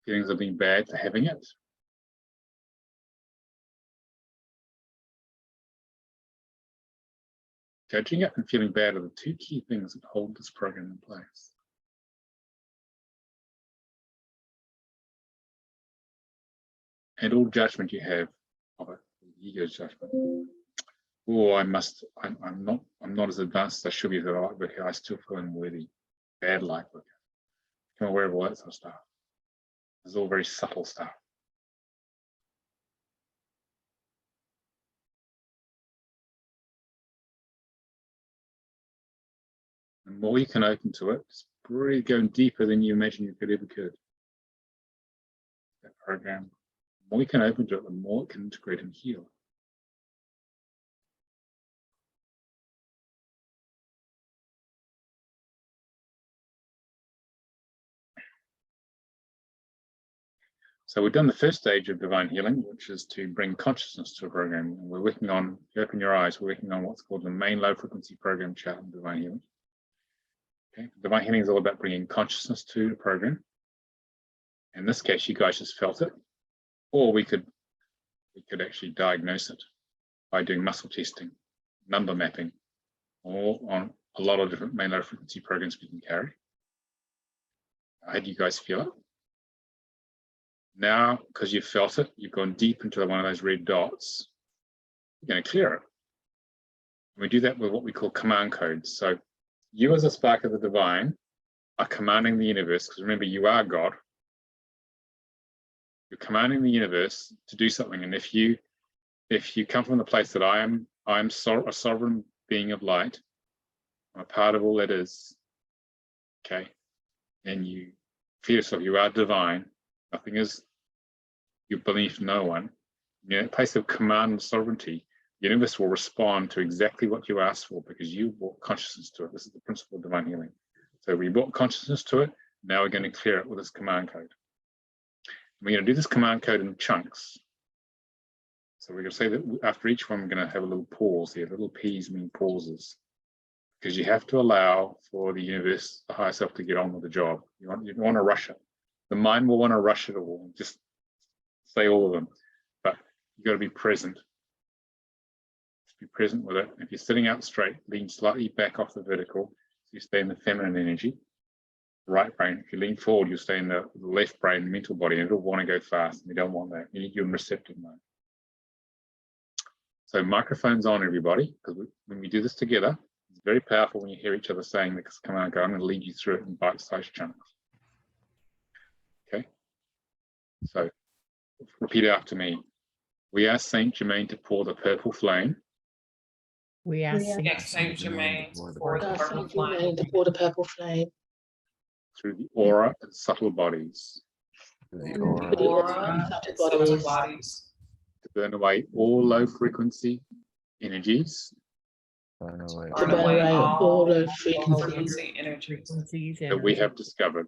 [SPEAKER 1] Feelings of being bad for having it. Judging it and feeling bad are the two key things that hold this program in place. And all judgment you have of it, the ego's judgment. Oh, I'm not as advanced as I should be, but I still feel unworthy, bad like it. Become aware of all that sort of stuff. It's all very subtle stuff. The more you can open to it, it's really going deeper than you imagine you ever could. That program, the more you can open to it, the more it can integrate and heal. So we've done the first stage of divine healing, which is to bring consciousness to a program. And we're working on, if you open your eyes, we're working on what's called the main low frequency program chart in divine healing. Okay. Divine healing is all about bringing consciousness to the program. In this case, you guys just felt it, or we could actually diagnose it by doing muscle testing, number mapping, or on a lot of different main low frequency programs we can carry. How do you guys feel it? Now, because you felt it, you've gone deep into one of those red dots, you're going to clear it. And we do that with what we call command codes. So you as a spark of the divine are commanding the universe, because remember, you are God. You're commanding the universe to do something. And if you come from the place that I am a sovereign being of light, I'm a part of all that is, okay, and you feel yourself, you are divine. Nothing is you beneath no one. In a place of command and sovereignty, the universe will respond to exactly what you asked for because you brought consciousness to it. This is the principle of divine healing. So we brought consciousness to it. Now we're going to clear it with this command code. We're going to do this command code in chunks. So we're going to say that after each one, we're going to have a little pause here. Little P's mean pauses. Because you have to allow for the universe, the higher self, to get on with the job. You don't want to rush it. The mind will want to rush it all, just say all of them, but you've got to be present. Just be present with it. If you're sitting out straight, lean slightly back off the vertical, so you stay in the feminine energy, right brain. If you lean forward, you'll stay in the left brain, mental body, and it'll want to go fast, and you don't want that. You need you in receptive mode. So microphones on, everybody, because when we do this together, it's very powerful when you hear each other saying this command code. I'm going to lead you through it in bite-sized chunks. Okay, so repeat after me. We ask Saint Germain to pour the purple flame.
[SPEAKER 4] We ask
[SPEAKER 2] Saint Germain for the purple
[SPEAKER 8] Saint
[SPEAKER 2] flame
[SPEAKER 8] Germain to pour the purple flame
[SPEAKER 1] Through the aura and subtle bodies.
[SPEAKER 3] The
[SPEAKER 8] through
[SPEAKER 3] aura.
[SPEAKER 8] the aura and subtle bodies
[SPEAKER 1] To burn away all low frequency energies
[SPEAKER 3] Burn away.
[SPEAKER 8] to burn away all the frequencies
[SPEAKER 2] frequency energies
[SPEAKER 1] that we have discovered.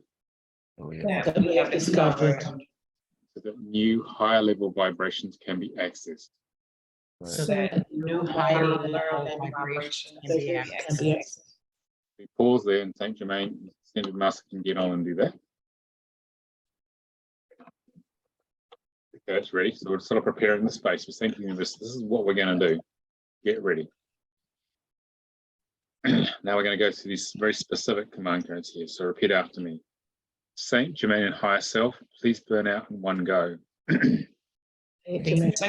[SPEAKER 3] We
[SPEAKER 2] that
[SPEAKER 8] that we have discovered
[SPEAKER 1] so that new higher level vibrations can be accessed.
[SPEAKER 2] So
[SPEAKER 3] Right.
[SPEAKER 2] that new higher level vibrations can be accessed.
[SPEAKER 1] We pause there, and Saint Germain Ascended Master can get on and do that. Okay, it's ready. So we're sort of preparing the space. We're thinking of this. This is what we're going to do. Get ready. Now we're going to go through these very specific command codes here. So repeat after me. Saint Germain and higher self, please burn out in one go.
[SPEAKER 2] Saint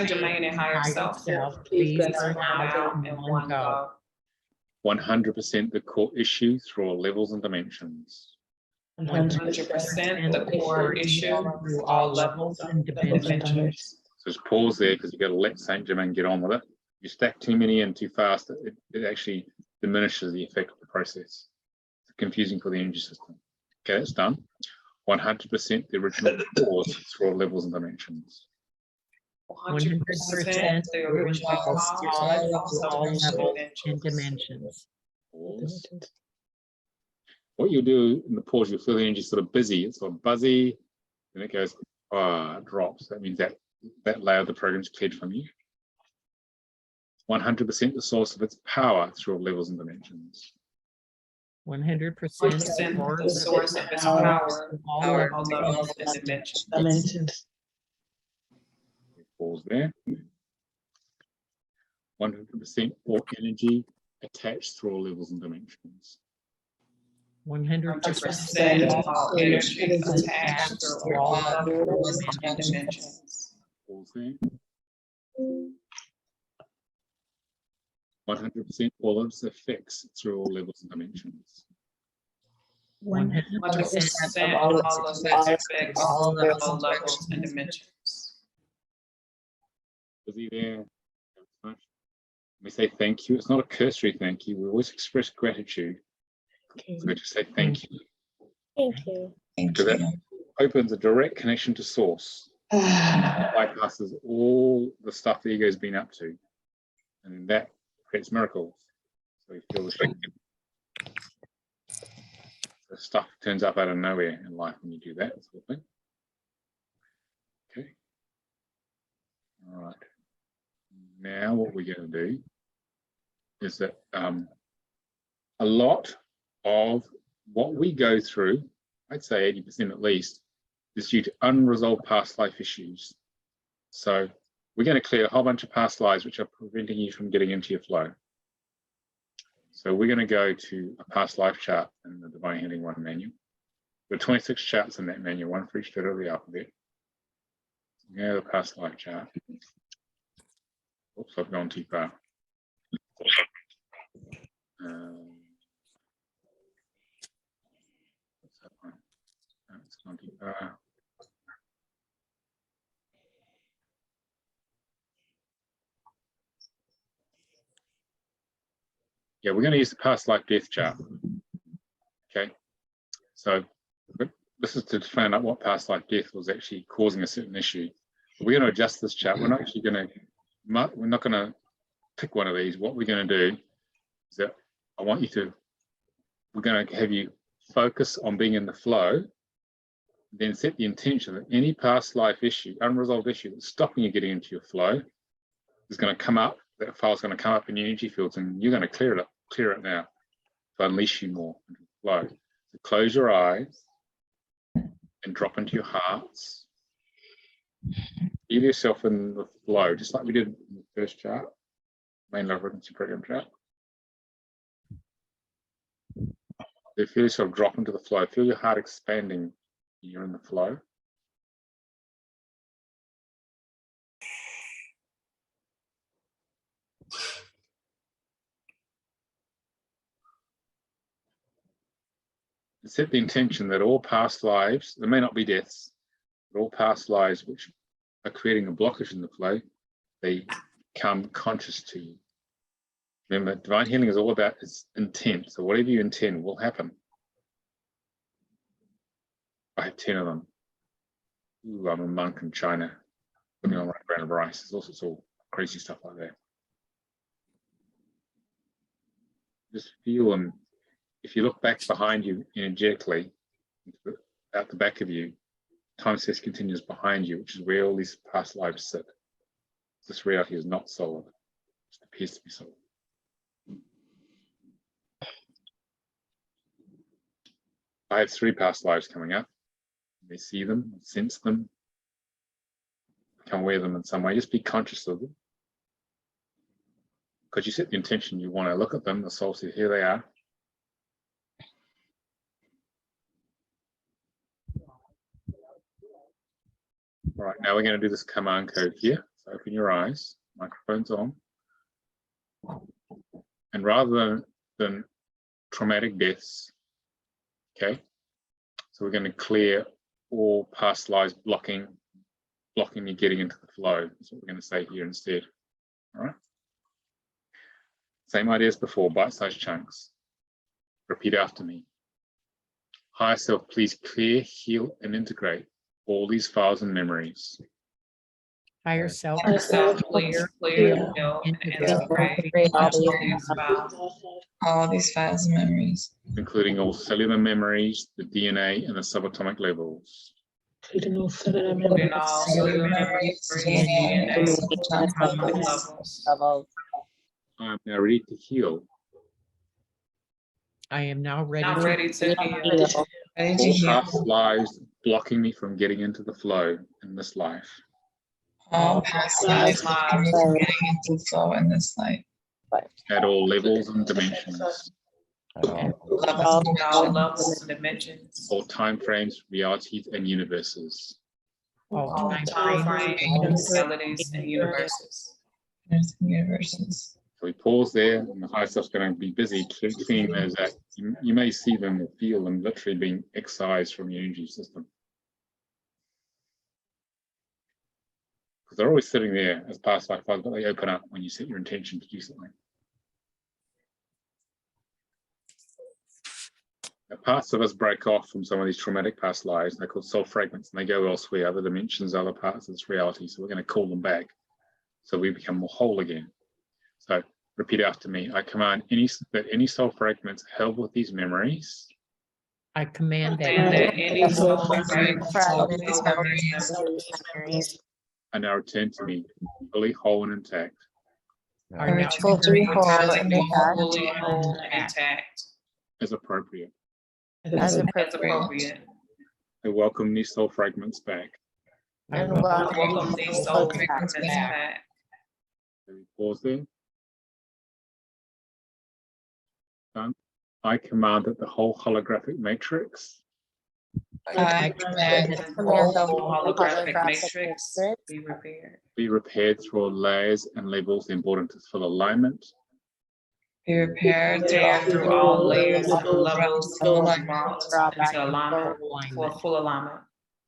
[SPEAKER 2] Germain and higher self,
[SPEAKER 8] Please
[SPEAKER 2] please
[SPEAKER 8] burn
[SPEAKER 2] burn
[SPEAKER 8] out
[SPEAKER 2] out in one go.
[SPEAKER 1] 100% the core issue through all levels and dimensions.
[SPEAKER 2] 100% the core issue through all levels and dimensions.
[SPEAKER 1] So just pause there because you've got to let Saint Germain get on with it. You stack too many in too fast, it actually diminishes the effect of the process. It's confusing for the energy system. Okay, that's done. 100% the original cause through all levels and dimensions.
[SPEAKER 2] 100% the original cause through all levels and dimensions.
[SPEAKER 1] Pause. What you do in the pause, you'll feel the energy sort of busy, it's sort of buzzy, and it goes, it drops. That means that layer of the program is cleared from you. 100% the source of its power through all levels and dimensions.
[SPEAKER 4] 100%
[SPEAKER 2] the source of its power through all levels and dimensions.
[SPEAKER 1] Pause there. 100% all energy attached through all levels and dimensions.
[SPEAKER 2] 100% all energy attached through all levels and dimensions.
[SPEAKER 1] Pause there. 100% all of its effects through all levels and dimensions.
[SPEAKER 2] 100% all of its effects all levels and dimensions.
[SPEAKER 1] Busy there. We say thank you. It's not a cursory thank you. We always express gratitude. So we just say thank you.
[SPEAKER 7] Thank you.
[SPEAKER 1] Because that opens a direct connection to source. Bypasses all the stuff the ego's been up to. And that creates miracles. So you feel the stuff turns up out of nowhere in life when you do that sort of thing. Okay. All right. Now what we're going to do is that a lot of what we go through, I'd say 80% at least, is due to unresolved past life issues. So we're going to clear a whole bunch of past lives which are preventing you from getting into your flow. So we're going to go to a past life chart in the Divine Healing 1 manual. There are 26 charts in that manual, one for each letter of the alphabet. Now the past life chart. Oops, I've gone too far. What's that one? No, it's gone too far. Yeah, we're going to use the past life death chart. Okay, so this is to find out what past life death was actually causing a certain issue. We're going to adjust this chart. We're not actually going to, we're not going to pick one of these. What we're going to do is that we're going to have you focus on being in the flow, then set the intention that any past life issue, unresolved issue that's stopping you getting into your flow is going to come up. That file's going to come up in your energy fields, and you're going to clear it now to unleash you more into the flow. So close your eyes and drop into your hearts. Feel yourself in the flow, just like we did in the first chart, main love frequency program chart. So feel yourself drop into the flow. Feel your heart expanding. You're in the flow. Set the intention that all past lives, there may not be deaths, but all past lives which are creating a blockage in the flow, they come conscious to you. Remember, divine healing is all about its intent. So whatever you intend will happen. I have 10 of them. Ooh, I'm a monk in China, living on right ground of rice. There's all sorts of crazy stuff like that. Just feel them. If you look back behind you energetically, out the back of you, time space continues behind you, which is where all these past lives sit. This reality is not solid. It appears to be solid. I have 3 past lives coming up. You may see them, sense them, become aware of them in some way. Just be conscious of them. Because you set the intention, you want to look at them, the soul says, here they are. All right, now we're going to do this command code here. So open your eyes, microphone's on. And rather than traumatic deaths, okay, so we're going to clear all past lives blocking me getting into the flow. That's what we're going to say here instead. All right. Same idea as before, bite-sized chunks. Repeat after me. Higher self, please clear, heal, and integrate all these files and memories.
[SPEAKER 4] Higher self.
[SPEAKER 2] Higher self, please clear, heal, and integrate
[SPEAKER 9] all these files and memories,
[SPEAKER 1] including all cellular memories, the DNA, and the subatomic levels.
[SPEAKER 8] Including all cellular
[SPEAKER 2] including
[SPEAKER 8] memories.
[SPEAKER 2] all cellular memories, DNA, and subatomic levels.
[SPEAKER 1] I am now ready to heal.
[SPEAKER 4] I am now ready.
[SPEAKER 2] Now
[SPEAKER 4] to
[SPEAKER 2] ready to heal.
[SPEAKER 9] ready to
[SPEAKER 1] All
[SPEAKER 9] heal
[SPEAKER 1] past lives blocking me from getting into the flow in this life.
[SPEAKER 9] all past lives from getting into the flow in this life.
[SPEAKER 1] At all levels and dimensions,
[SPEAKER 2] All levels and dimensions.
[SPEAKER 1] all time frames, realities, and universes.
[SPEAKER 4] all
[SPEAKER 2] All time frames, realities, and universes.
[SPEAKER 9] There's universes.
[SPEAKER 1] So we pause there, and the higher self's going to be busy cleaning those out. You may see them or feel them literally being excised from your energy system. Because they're always sitting there as past life files, but they open up when you set your intention to do something. Now, parts of us break off from some of these traumatic past lives. They're called soul fragments, and they go elsewhere, other dimensions, other parts of this reality. So we're going to call them back, so we become more whole again. So repeat after me. I command that any soul fragments held with these memories
[SPEAKER 4] I command
[SPEAKER 2] And
[SPEAKER 4] that
[SPEAKER 2] that any soul fragments
[SPEAKER 1] are now returned to me, fully whole and intact,
[SPEAKER 4] are now
[SPEAKER 7] Fully whole and
[SPEAKER 2] fully whole and
[SPEAKER 4] intact.
[SPEAKER 2] intact,
[SPEAKER 1] as appropriate.
[SPEAKER 7] as
[SPEAKER 2] as
[SPEAKER 7] appropriate.
[SPEAKER 2] appropriate.
[SPEAKER 1] I welcome these soul fragments back.
[SPEAKER 4] I
[SPEAKER 7] And
[SPEAKER 4] will
[SPEAKER 2] Welcome these soul fragments back.
[SPEAKER 1] So we pause there. Done. I command that the whole holographic matrix
[SPEAKER 9] I command
[SPEAKER 7] Command the
[SPEAKER 2] Whole holographic
[SPEAKER 7] holographic
[SPEAKER 2] matrix
[SPEAKER 7] matrix
[SPEAKER 2] be repaired.
[SPEAKER 1] be repaired through all layers and levels and brought into full alignment.
[SPEAKER 9] be repaired
[SPEAKER 2] Repaired through all layers and levels
[SPEAKER 9] full
[SPEAKER 2] and
[SPEAKER 9] alignment.
[SPEAKER 2] brought into alignment for full alignment.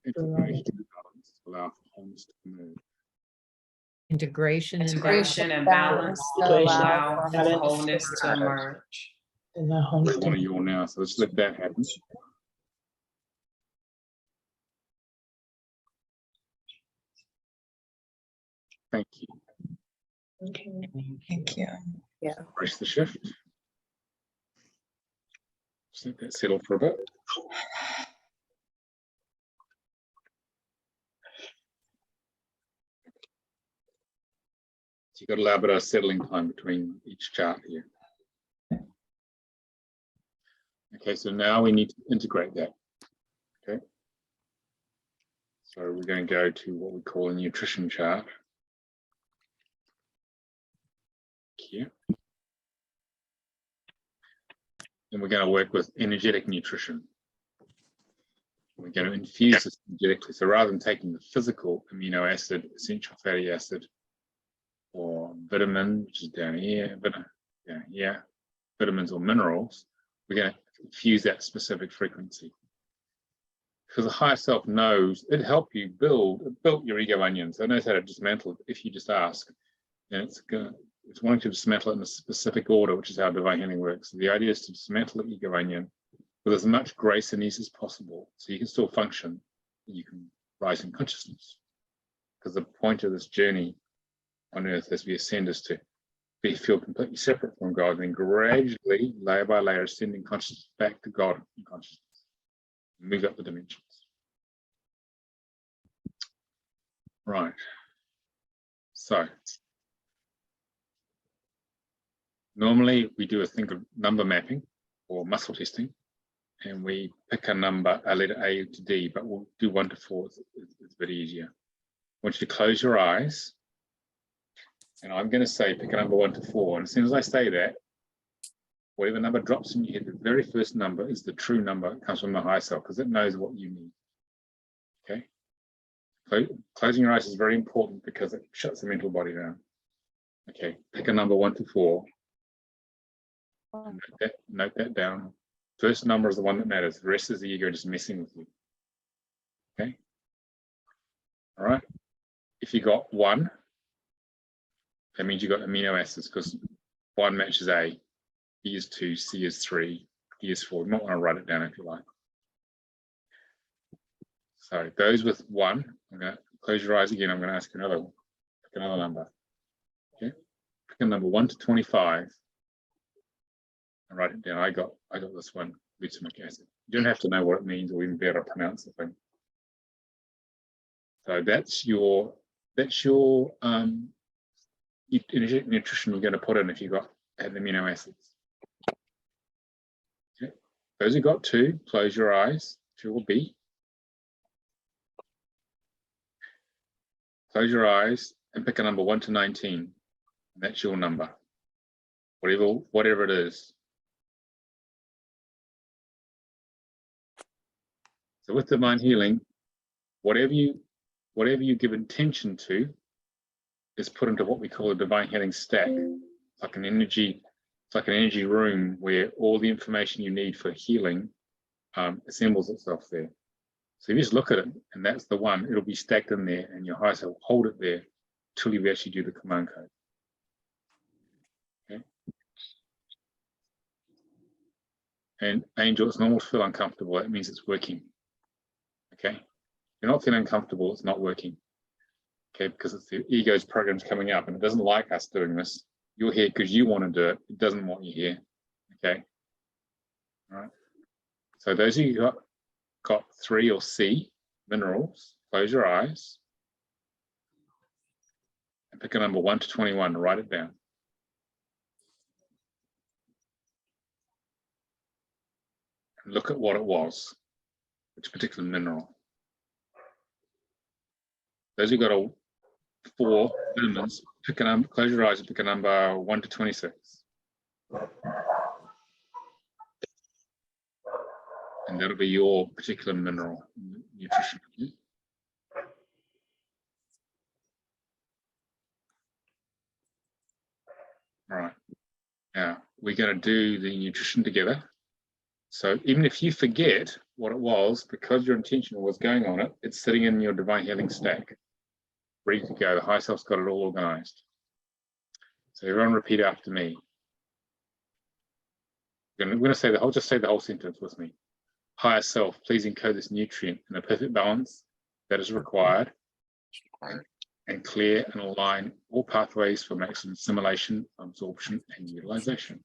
[SPEAKER 1] Integration and balance to allow for wholeness to emerge.
[SPEAKER 4] integration and
[SPEAKER 2] Integration and balance
[SPEAKER 7] to
[SPEAKER 2] to
[SPEAKER 7] allow
[SPEAKER 2] allow
[SPEAKER 7] for
[SPEAKER 2] for wholeness to emerge.
[SPEAKER 8] In the whole
[SPEAKER 1] One of you all now, so let's let that happen. Thank you.
[SPEAKER 9] Thank you.
[SPEAKER 1] Brace the shift. Just let that settle for a bit. So you've got to allow a bit of settling time between each chart here. Okay, so now we need to integrate that. Okay. So we're going to go to what we call a nutrition chart. Here. And we're going to work with energetic nutrition. We're going to infuse this energetically. So rather than taking the physical amino acid, essential fatty acid, or vitamin, which is down here, vitamins or minerals, we're going to infuse that specific frequency. Because the higher self knows it helped you build your ego onion. So it knows how to dismantle it if you just ask. And it's wanting to dismantle it in a specific order, which is how divine healing works. So the idea is to dismantle the ego onion with as much grace and ease as possible, so you can still function, and you can rise in consciousness. Because the point of this journey on earth as we ascend is to feel completely separate from God, and then gradually, layer by layer, ascending consciousness back to God in consciousness, move up the dimensions. Right. So normally we do a thing of number mapping or muscle testing, and we pick a number, a letter A to D, but we'll do 1 to 4. It's a bit easier. I want you to close your eyes, and I'm going to say pick a number 1 to 4. And as soon as I say that, whatever number drops in your head, the very first number is the true number. It comes from the higher self because it knows what you need. Okay. So closing your eyes is very important because it shuts the mental body down. Okay. Pick a number 1 to 4. Note that down. First number is the one that matters. The rest is the ego just messing with you. Okay. All right. If you got 1, that means you got amino acids because 1 matches A, B is 2, C is 3, D is 4. You might want to write it down if you like. So those with 1, I'm going to close your eyes again. I'm going to ask you pick another number. Okay. Pick a number 1 to 25. And write it down. I got this one, glutamic acid. You don't have to know what it means or even be able to pronounce the thing. So that's your nutrition you're going to put in if you got amino acids. Okay. Those who got 2, close your eyes. 2 will be. Close your eyes and pick a number 1 to 19. And that's your number. Whatever it is. So with divine healing, whatever you give intention to is put into what we call a divine healing stack. It's like an energy room where all the information you need for healing assembles itself there. So you just look at it, and that's the one. It'll be stacked in there, and your higher self will hold it there till you actually do the command code. Okay. And Angel, it's normal to feel uncomfortable. That means it's working. Okay, if you're not feeling comfortable, it's not working. Okay, because it's the ego's programs coming up, and it doesn't like us doing this. You're here because you want to do it. It doesn't want you here. Okay, all right. So those of you who got 3 or C minerals, close your eyes and pick a number 1 to 21 and write it down. And look at what it was. Which particular mineral. Those who got 4 vitamins, pick a number, close your eyes and pick a number 1 to 26. And that'll be your particular mineral nutrition. All right. Now we're going to do the nutrition together. So even if you forget what it was, because your intention was going on it, it's sitting in your divine healing stack, ready to go. The high self's got it all organized. So everyone repeat after me. We're going to say the whole, just say the whole sentence with me. Higher self, please encode this nutrient in a perfect balance that is required and clear and align all pathways for maximum assimilation, absorption, and utilization.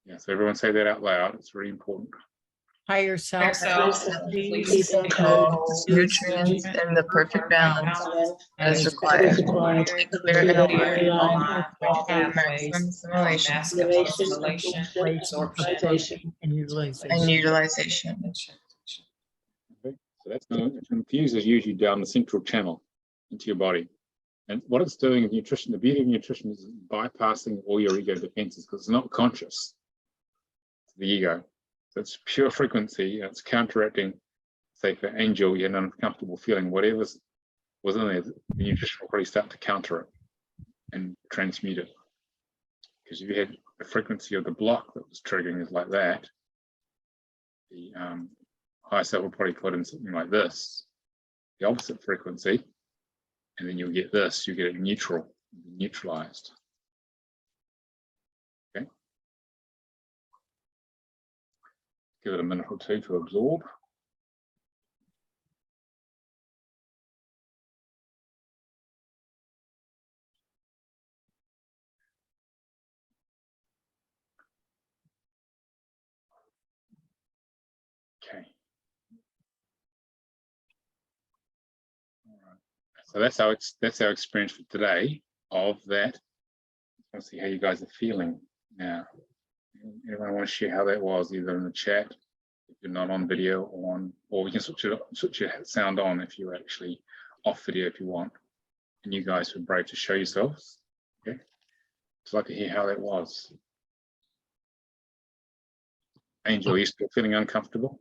[SPEAKER 1] Yeah, so everyone say that out loud. It's very important.
[SPEAKER 4] Higher self,
[SPEAKER 9] Please encode nutrients in the perfect balance as required. Clear and align maximum assimilation,
[SPEAKER 4] absorption, and
[SPEAKER 9] and utilization.
[SPEAKER 1] Okay, so that's going to infuse is usually down the central channel into your body. And what it's doing in nutrition, the beauty of nutrition is bypassing all your ego defenses because it's not conscious. It's the ego. So it's pure frequency. And it's counteracting, say for Angel, you had an uncomfortable feeling, whatever was in there, the nutrition will probably start to counter it and transmute it. Because if you had the frequency of the block that was triggering is like that, the higher self will probably put in something like this, the opposite frequency, and then you'll get this, you get it neutral, neutralized. Okay. Give it a minute or two to absorb. Okay. So that's our experience for today of that. Let's see how you guys are feeling now. Anyone want to share how that was, either in the chat if you're not on video, or we can switch your sound on if you're actually off video if you want. And you guys were brave to show yourselves. Okay, so I'd like to hear how that was. Angel, are you still feeling uncomfortable?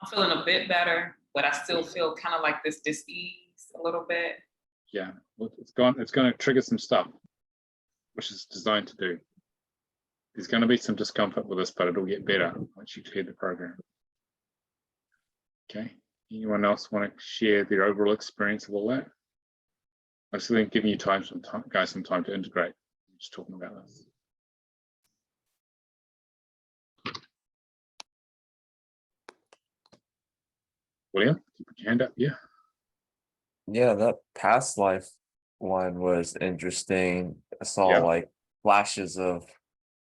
[SPEAKER 2] I'm feeling a bit better, but I still feel kind of like this dis-ease a little bit.
[SPEAKER 1] Yeah, well, it's going to trigger some stuff, which is designed to do. There's going to be some discomfort with this, but it'll get better once you clear the program. Okay, anyone else want to share their overall experience of all that? I'm still giving you guys some time to integrate. I'm just talking about this. William, you put your hand up, yeah.
[SPEAKER 3] Yeah, that past life one was interesting. I saw
[SPEAKER 1] Yeah.
[SPEAKER 3] like flashes of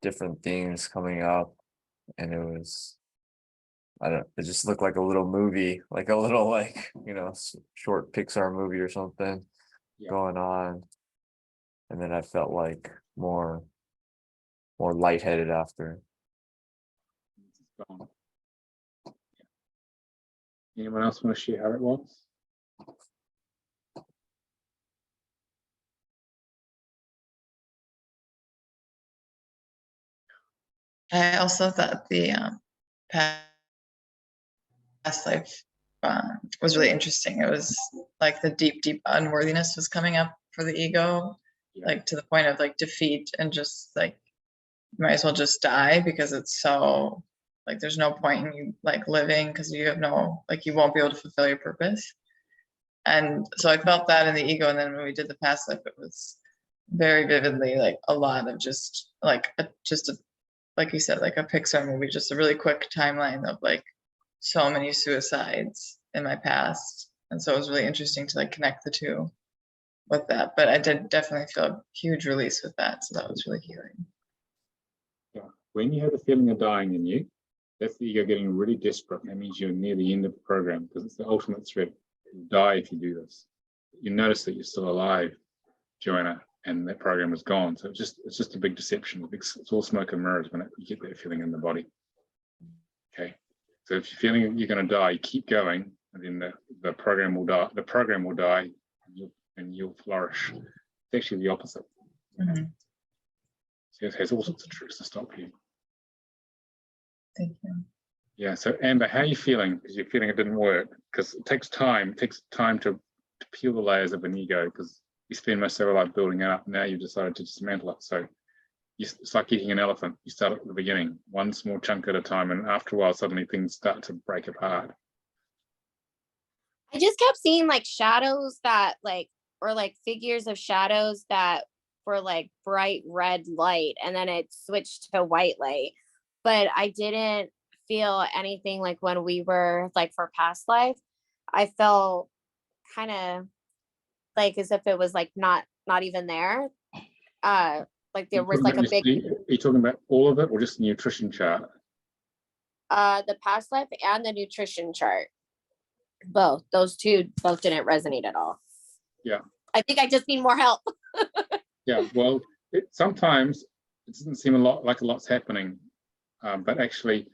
[SPEAKER 3] different things coming up, and it just looked like a little movie, like a little short Pixar movie or something going on. And then I felt like more lightheaded after.
[SPEAKER 1] Anyone else want to share how it was?
[SPEAKER 9] I also thought the past life was really interesting. It was like the deep unworthiness was coming up for the ego, like to the point of like defeat, and just like you might as well just die, because it's so like there's no point in you like living, because you have no, like you won't be able to fulfill your purpose. And so I felt that in the ego. And then when we did the past life, it was very vividly like a lot of just like like you said, like a Pixar movie, just a really quick timeline of like so many suicides in my past. And so it was really interesting to like connect the two with that. But I did definitely feel a huge release with that. So that was really healing.
[SPEAKER 1] Yeah. When you have a feeling of dying in you, that's the ego getting really desperate. That means you're near the end of the program, because it's the ultimate threat. You'll die if you do this. You notice that you're still alive, Joanna, and that program is gone. So it's just a big deception. It's all smoke and mirrors when you get that feeling in the body. Okay. So if you're feeling you're going to die, you keep going, and then the program will die. The program will die, and you'll flourish. It's actually the opposite.
[SPEAKER 9] Mm-hmm.
[SPEAKER 1] So it has all sorts of tricks to stop you.
[SPEAKER 9] Thank you.
[SPEAKER 1] Yeah. So Amber, how are you feeling? Because you're feeling it didn't work. Because it takes time. It takes time to peel the layers of an ego. Because you spend most of your life building it up. Now you've decided to dismantle it. So it's like eating an elephant. You start at the beginning, one small chunk at a time, and after a while, suddenly things start to break apart.
[SPEAKER 7] I just kept seeing like shadows that or like figures of shadows that were like bright red light, and then it switched to white light. But I didn't feel anything like when we were like for past life. I felt kind of like as if it was like not even there. Like there was like a big.
[SPEAKER 1] Are you talking about all of it, or just the nutrition chart?
[SPEAKER 7] The past life and the nutrition chart. Both. Those two both didn't resonate at all.
[SPEAKER 1] Yeah.
[SPEAKER 7] I think I just need more help.
[SPEAKER 1] Yeah. Well, sometimes it doesn't seem like a lot's happening, but actually,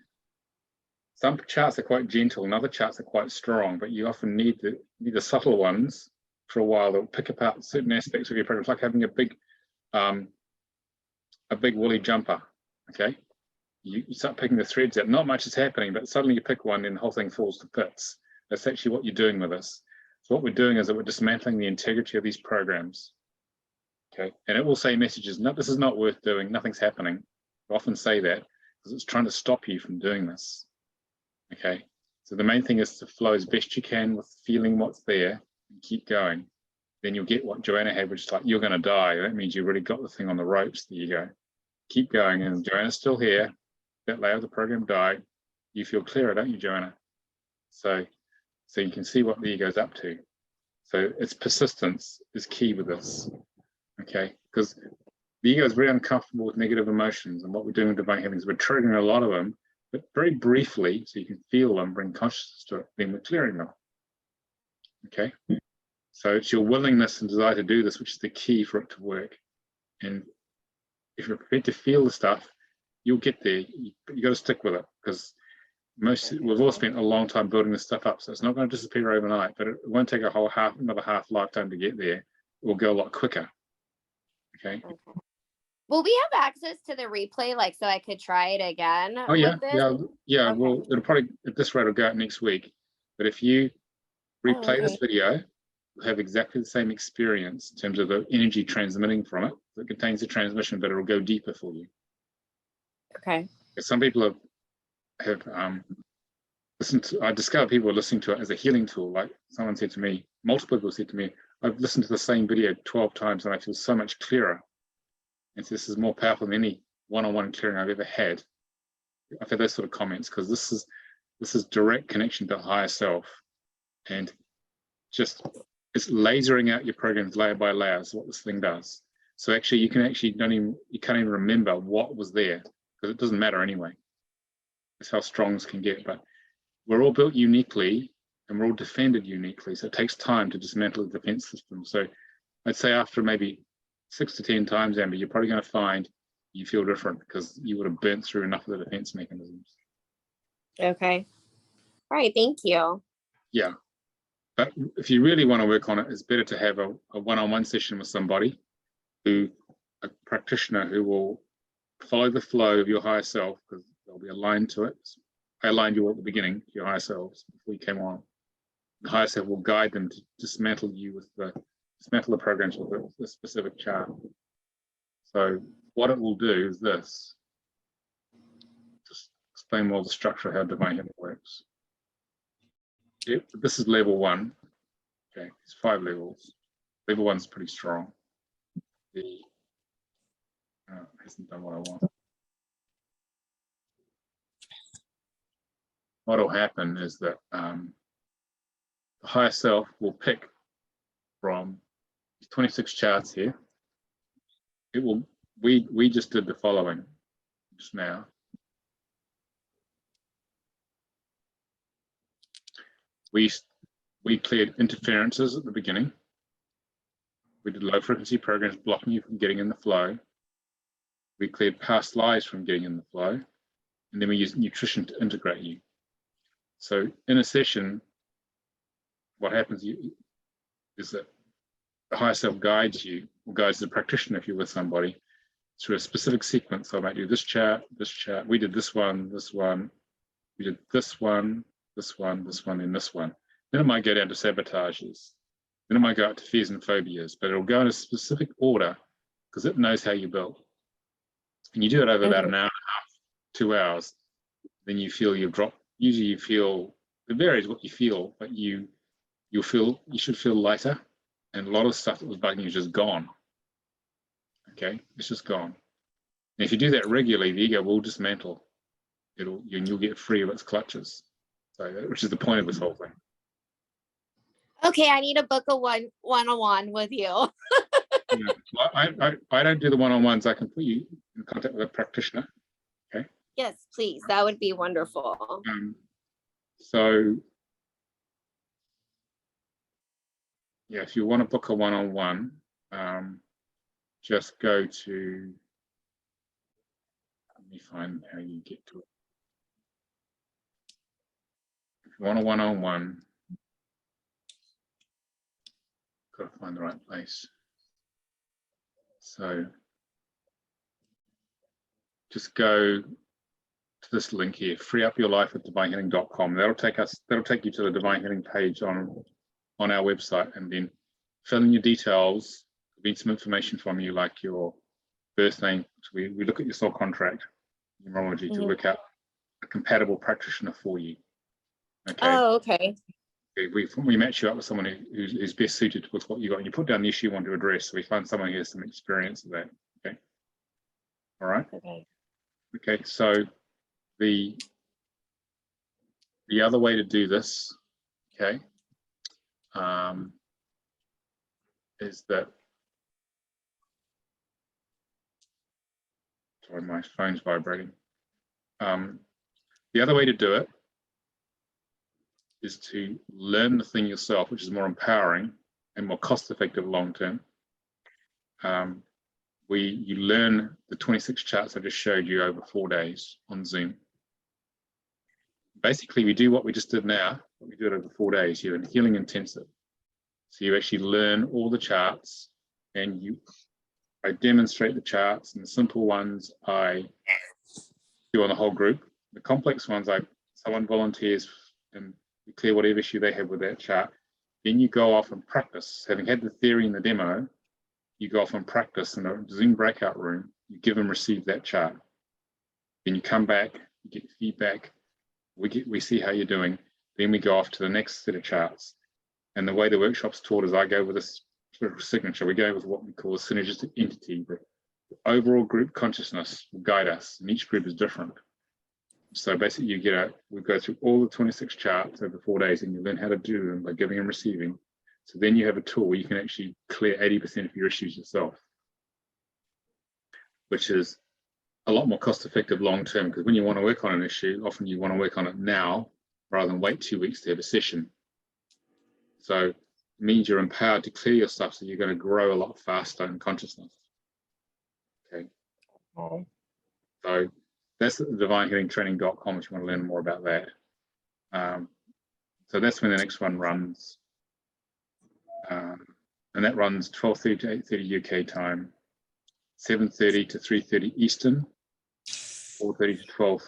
[SPEAKER 1] some charts are quite gentle, and other charts are quite strong. But you often need the subtle ones for a while. They'll pick apart certain aspects of your program. It's like having a big woolly jumper. Okay, you start picking the threads out. Not much is happening, but suddenly you pick one, and the whole thing falls to bits. That's actually what you're doing with this. So what we're doing is that we're dismantling the integrity of these programs. Okay, and it will say messages. No, this is not worth doing. Nothing's happening. I often say that because it's trying to stop you from doing this. Okay, so the main thing is to flow as best you can with feeling what's there and keep going. Then you'll get what Joanna had, which is like, you're going to die. That means you really got the thing on the ropes. There you go. Keep going. And Joanna's still here. That layer of the program died. You feel clearer, don't you, Joanna? So you can see what the ego's up to. So its persistence is key with this. Okay, because the ego is very uncomfortable with negative emotions. And what we're doing with divine healing is we're triggering a lot of them, but very briefly, so you can feel them, bring consciousness to it, then we're clearing them. Okay. So it's your willingness and desire to do this, which is the key for it to work. And if you're prepared to feel the stuff, you'll get there. You got to stick with it, because we've all spent a long time building this stuff up. So it's not going to disappear overnight, but it won't take another half lifetime to get there. It will go a lot quicker. Okay.
[SPEAKER 7] Will we have access to the replay, like, so I could try it again?
[SPEAKER 1] Oh yeah,
[SPEAKER 7] with this?
[SPEAKER 1] yeah.
[SPEAKER 7] Okay.
[SPEAKER 1] Well, it'll probably, at this rate, it'll go out next week. But if you replay this video, you'll have exactly the same experience in terms of the energy transmitting from it. It contains the transmission, but it'll go deeper for you.
[SPEAKER 7] Okay.
[SPEAKER 1] Some people have listened to, I discovered people are listening to it as a healing tool. Like someone said to me, multiple people said to me, I've listened to the same video 12 times and I feel so much clearer. And so this is more powerful than any one-on-one clearing I've ever had. I've had those sort of comments, because this is direct connection to higher self, and just it's lasering out your programs layer by layer. Is what this thing does. So actually, you can't even remember what was there, because it doesn't matter anyway. That's how strong this can get. But we're all built uniquely, and we're all defended uniquely. So it takes time to dismantle the defense system. So I'd say after maybe 6 to 10 times, Amber, you're probably going to find you feel different, because you would have burnt through enough of the defense mechanisms.
[SPEAKER 7] Okay. All right. Thank you.
[SPEAKER 1] Yeah. But if you really want to work on it, it's better to have a one-on-one session with somebody, a practitioner who will follow the flow of your higher self, because they'll be aligned to it. I aligned you all at the beginning, your higher selves, before you came on. The higher self will guide them to dismantle the programs with the specific chart. So what it will do is this. Just explain more the structure of how divine healing works. This is level 1. Okay, it's 5 levels. Level 1 is pretty strong. It hasn't done what I want. What will happen is that the higher self will pick from 26 charts here. It will. We just did the following just now. We cleared interferences at the beginning. We did low frequency programs blocking you from getting in the flow. We cleared past lives from getting in the flow. And then we used nutrition to integrate you. So in a session, what happens is that the higher self guides you, or guides the practitioner if you're with somebody, through a specific sequence. So I might do this chart, we did this one, we did this one, and this one. Then it might go down to sabotages. Then it might go up to fears and phobias, but it'll go in a specific order because it knows how you build. And you do it over about an hour and a half, 2 hours. Then you feel you've dropped. Usually you feel, it varies what you feel, but you should feel lighter. And a lot of stuff that was bugging you is just gone. Okay, it's just gone. And if you do that regularly, the ego will dismantle. You'll get free of its clutches. So, which is the point of this whole thing.
[SPEAKER 7] Okay, I need to book a one-on-one with you.
[SPEAKER 1] Yeah. Well, I don't do the one-on-ones. I can put you in contact with a practitioner. Okay.
[SPEAKER 7] Yes, please. That would be wonderful.
[SPEAKER 1] So, yeah, if you want to book a one-on-one, just go to. Let me find how you get to it. If you want a one-on-one, got to find the right place. So just go to this link here, freeupyourlife@divinehealing.com. That'll take you to the Divine Healing page on our website, and then fill in your details. We need some information from you, like your birth name. So we look at your soul contract, numerology, to work out a compatible practitioner for you. Okay.
[SPEAKER 7] Oh, okay.
[SPEAKER 1] We match you up with someone who's best suited with what you got, and you put down the issue you want to address. So we find someone who has some experience of that. Okay. All right.
[SPEAKER 7] Okay.
[SPEAKER 1] Okay. So the other way to do this, okay, is that. Sorry, my phone's vibrating. The other way to do it is to learn the thing yourself, which is more empowering and more cost-effective long-term. You learn the 26 charts I just showed you over 4 days on Zoom. Basically, we do what we just did now, but we do it over 4 days. You're in healing intensive. So you actually learn all the charts, and I demonstrate the charts, and the simple ones I do on the whole group. The complex ones, someone volunteers and we clear whatever issue they have with that chart. Then you go off and practice. Having had the theory and the demo, you go off and practice in a Zoom breakout room. You give and receive that chart. Then you come back, you get feedback. We see how you're doing. Then we go off to the next set of charts. And the way the workshop's taught is I go with a sort of signature. We go with what we call a synergistic entity. The overall group consciousness will guide us, and each group is different. So basically, we go through all the 26 charts over 4 days, and you learn how to do them by giving and receiving. So then you have a tool where you can actually clear 80% of your issues yourself, which is a lot more cost-effective long-term, because when you want to work on an issue, often you want to work on it now rather than wait 2 weeks to have a session. So it means you're empowered to clear your stuff, so you're going to grow a lot faster in consciousness. Okay. So that's divinehealingtraining.com if you want to learn more about that. So that's when the next one runs. And that runs 12:30 to 8:30 UK time, 7:30 to 3:30 Eastern, 4:30 to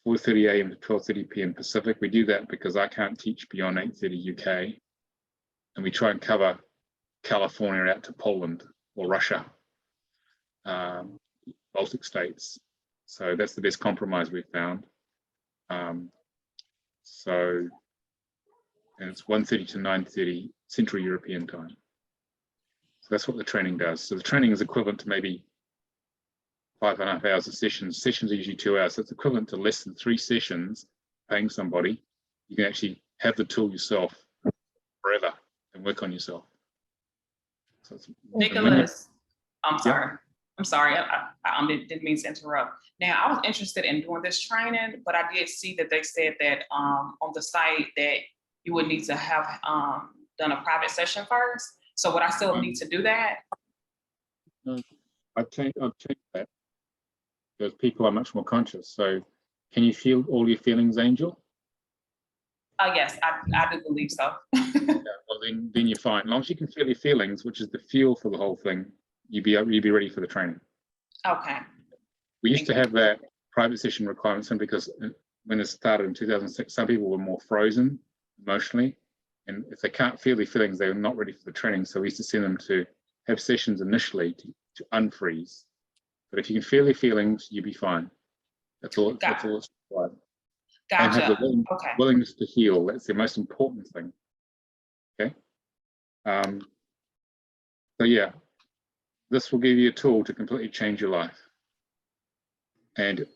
[SPEAKER 1] 4:30 AM to 12:30 PM Pacific. We do that because I can't teach beyond 8:30 UK, and we try and cover California out to Poland or Russia, Baltic states. So that's the best compromise we've found. And it's 1:30 to 9:30 Central European time. So that's what the training does. So the training is equivalent to maybe 5.5 hours of sessions. Sessions are usually 2 hours. So it's equivalent to less than 3 sessions paying somebody. You can actually have the tool yourself forever and work on yourself. So
[SPEAKER 2] Nicolas, I'm sorry. I'm sorry. I didn't mean to interrupt. Now, I was interested in doing this training, but I did see that they said that on the site that you would need to have done a private session first. So would I still need to do that?
[SPEAKER 1] No, I've changed that because people are much more conscious. So can you feel all your feelings, Angel?
[SPEAKER 2] Yes, I do believe so.
[SPEAKER 1] Yeah, well, then you're fine. As long as you can feel your feelings, which is the fuel for the whole thing, you'd be ready for the training.
[SPEAKER 2] Okay.
[SPEAKER 1] We used to have that private session requirement because when it started in 2006, some people were more frozen emotionally, and if they can't feel their feelings, they're not ready for the training. So we used to send them to have sessions initially to unfreeze. But if you can feel your feelings, you'll be fine. That's all it's required. And have the willingness to heal. That's the most important thing. Okay. So yeah, this will give you a tool to completely change your life. And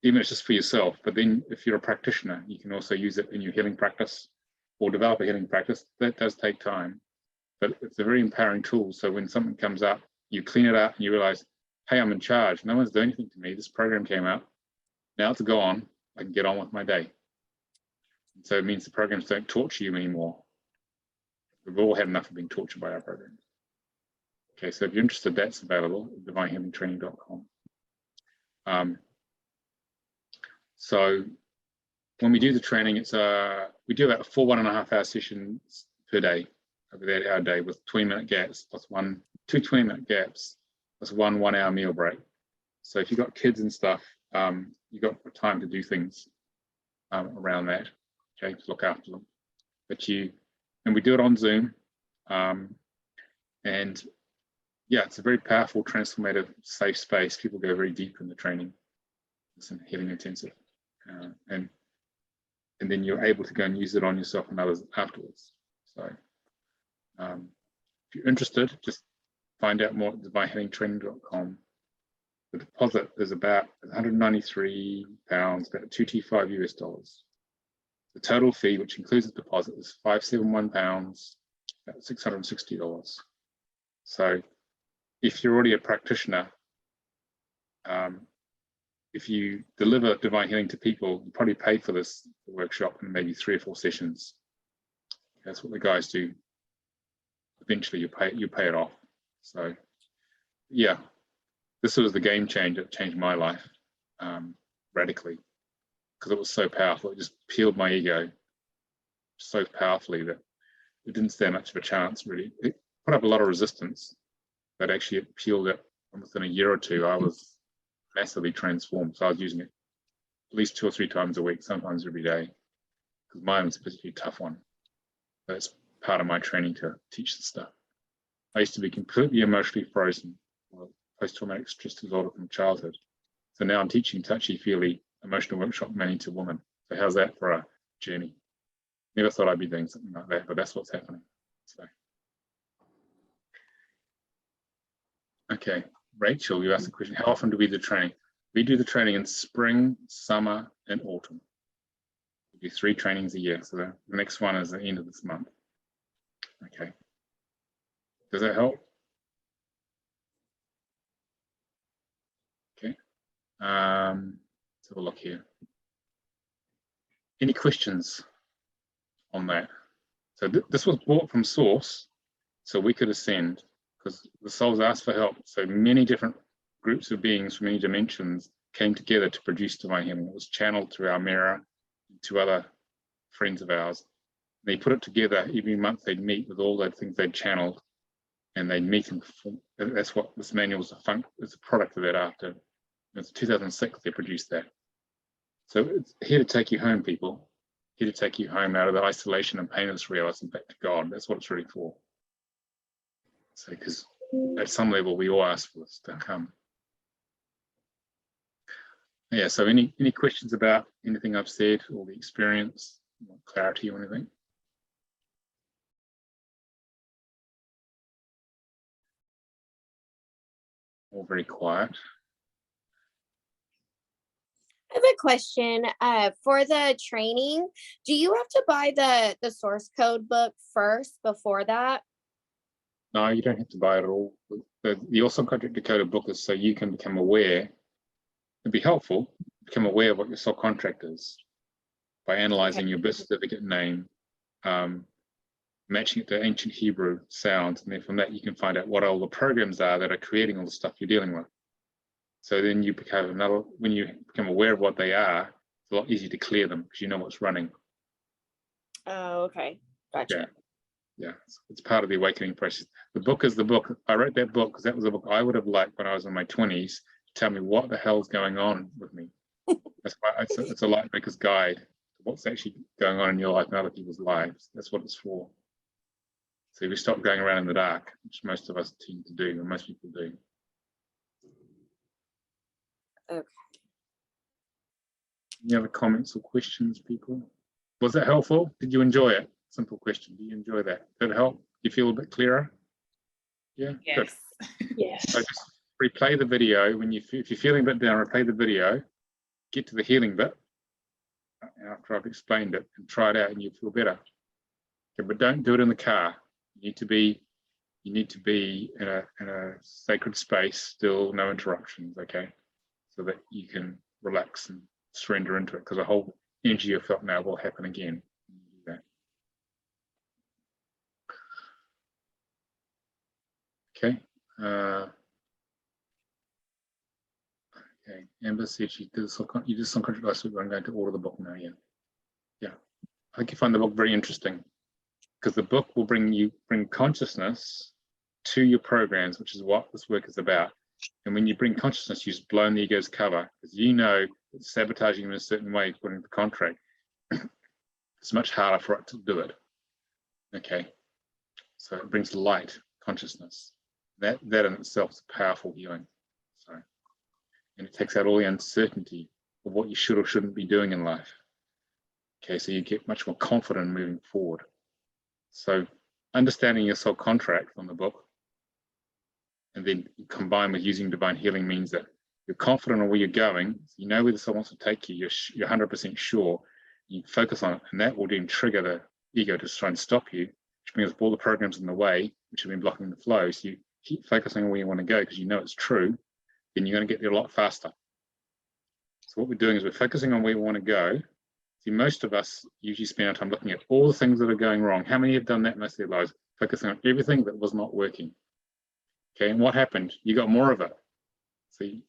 [SPEAKER 1] even if it's just for yourself, but then if you're a practitioner, you can also use it in your healing practice or develop a healing practice. That does take time, but it's a very empowering tool. So when something comes up, you clean it up and you realize, hey, I'm in charge. No one's doing anything to me. This program came out. Now to go on, I can get on with my day. So it means the programs don't torture you anymore. We've all had enough of being tortured by our programs. Okay, so if you're interested, that's available at divinehealingtraining.com. So when we do the training, we do about 4 1.5 hour sessions per day, over that hour day with 20-minute gaps plus two 20-minute gaps plus 1 1 hour meal break. So if you've got kids and stuff, you've got time to do things around that, okay, to look after them. And we do it on Zoom. And yeah, it's a very powerful, transformative, safe space. People go very deep in the training. It's healing intensive. And then you're able to go and use it on yourself and others afterwards. So if you're interested, just find out more at divinehealingtraining.com. The deposit is about £193, about $225 US. The total fee, which includes the deposit, is £571, about $660. So if you're already a practitioner, if you deliver divine healing to people, you probably paid for this workshop in maybe 3 or 4 sessions. That's what the guys do. Eventually you pay it off. So yeah, this was the game changer that changed my life radically, because it was so powerful. It just peeled my ego so powerfully that it didn't stand much of a chance, really. It put up a lot of resistance, but actually it peeled it. And within a year or two, I was massively transformed. So I was using it at least 2 or 3 times a week, sometimes every day, because mine was a particularly tough one. That's part of my training to teach this stuff. I used to be completely emotionally frozen, post-traumatic stress disorder from childhood. So now I'm teaching touchy-feely emotional workshop mainly to women. So how's that for a journey? Never thought I'd be doing something like that, but that's what's happening. So, okay, Rachel, you asked the question, how often do we do training? We do the training in spring, summer, and autumn. We do 3 trainings a year. So the next one is the end of this month. Okay. Does that help? Okay. Let's have a look here. Any questions on that? So this was bought from source, so we could ascend, because the souls asked for help. So many different groups of beings from many dimensions came together to produce divine healing. It was channeled through our mirror to other friends of ours. They put it together. Every month they'd meet with all the things they'd channeled, and they'd meet and perform. That's what this manual is a product of that. After it's 2006 they produced that. So it's here to take you home, people. Here to take you home out of the isolation and pain of this reality and back to God. That's what it's really for. So, because at some level we all ask for this to come. Yeah. So, any questions about anything I've said or the experience, clarity or anything? All very quiet.
[SPEAKER 7] I have a question for the training. Do you have to buy the source code book first before that?
[SPEAKER 1] No, you don't have to buy it at all. The Awesome Contract Decoder book is so you can become aware. It'd be helpful, become aware of what your soul contract is by analyzing your birth certificate name, matching it to ancient Hebrew sounds, and then from that you can find out what all the programs are that are creating all the stuff you're dealing with. So then you become when you become aware of what they are, it's a lot easier to clear them because you know what's running.
[SPEAKER 7] Oh, okay. Gotcha.
[SPEAKER 1] Yeah, it's part of the awakening process. The book is the book. I wrote that book because that was a book I would have liked when I was in my 20s to tell me what the hell's going on with me. That's why it's a light maker's guide to what's actually going on in your life and other people's lives. That's what it's for. So we stop going around in the dark, which most of us tend to do, and most people do.
[SPEAKER 7] Okay.
[SPEAKER 1] Any other comments or questions, people? Was that helpful? Did you enjoy it? Simple question. Do you enjoy that? Did it help? You feel a bit clearer? Yeah.
[SPEAKER 2] Yes.
[SPEAKER 1] Good.
[SPEAKER 8] Yes.
[SPEAKER 1] So just replay the video when if you're feeling a bit down. Replay the video. Get to the healing bit after I've explained it, and try it out, and you'll feel better. Okay, but don't do it in the car. You need to be in a sacred space, still, no interruptions. Okay, so that you can relax and surrender into it, because the whole energy you felt now will happen again. Okay. Okay. Amber said you did some contract last week. I'm going to order the book now. Yeah. I think you find the book very interesting, because the book will bring consciousness to your programs, which is what this work is about. And when you bring consciousness, you just blow the ego's cover, because you know it's sabotaging in a certain way according to the contract. It's much harder for it to do it. Okay. So it brings light, consciousness. That in itself is powerful healing. So, and it takes out all the uncertainty of what you should or shouldn't be doing in life. Okay, so you get much more confident moving forward. So understanding your soul contract from the book, and then combined with using divine healing, means that you're confident on where you're going. You know where the soul wants to take you. You're 100% sure. You focus on it, and that will then trigger the ego to try and stop you, which brings up all the programs in the way, which have been blocking the flow. So you keep focusing on where you want to go because you know it's true, then you're going to get there a lot faster. So what we're doing is we're focusing on where we want to go. See, most of us usually spend our time looking at all the things that are going wrong. How many have done that most of their lives? Focusing on everything that was not working. Okay, and what happened? You got more of it. See,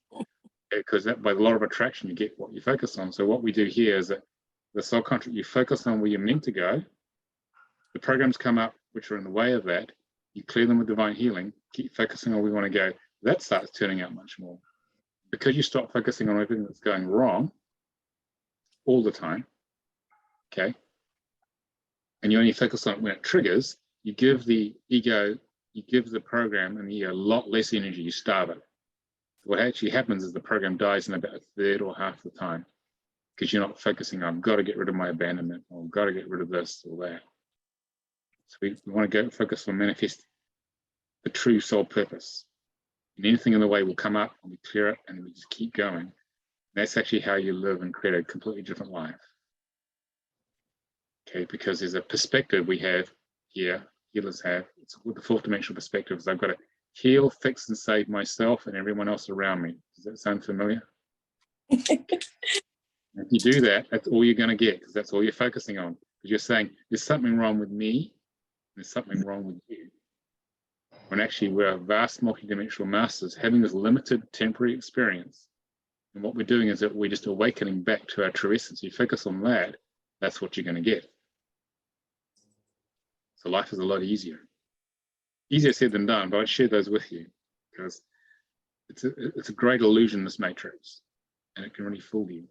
[SPEAKER 1] because that by the law of attraction, you get what you focus on. So what we do here is that the subconscious, you focus on where you're meant to go. The programs come up which are in the way of that. You clear them with divine healing. Keep focusing on where we want to go. That starts turning out much more. Because you stop focusing on everything that's going wrong all the time. Okay, and you only focus on it when it triggers. You give the ego, you give the program and the ego a lot less energy. You starve it. What actually happens is the program dies in about a third or half the time because you're not focusing on, I've got to get rid of my abandonment, or I've got to get rid of this or that. So we want to go focus on manifest the true soul purpose. And anything in the way will come up and we clear it and we just keep going. And that's actually how you live and create a completely different life. Okay, because there's a perspective we have here, healers have. It's with the fourth dimensional perspective. I've got to heal, fix, and save myself and everyone else around me. Does that sound familiar? If you do that, that's all you're going to get, because that's all you're focusing on. Because you're saying, there's something wrong with me, there's something wrong with you. When actually we're vast multidimensional masters having this limited temporary experience. And what we're doing is that we're just awakening back to our true essence. You focus on that, that's what you're going to get. So life is a lot easier. Easier said than done, but I share those with you because it's a great illusion, this matrix, and it can really fool you.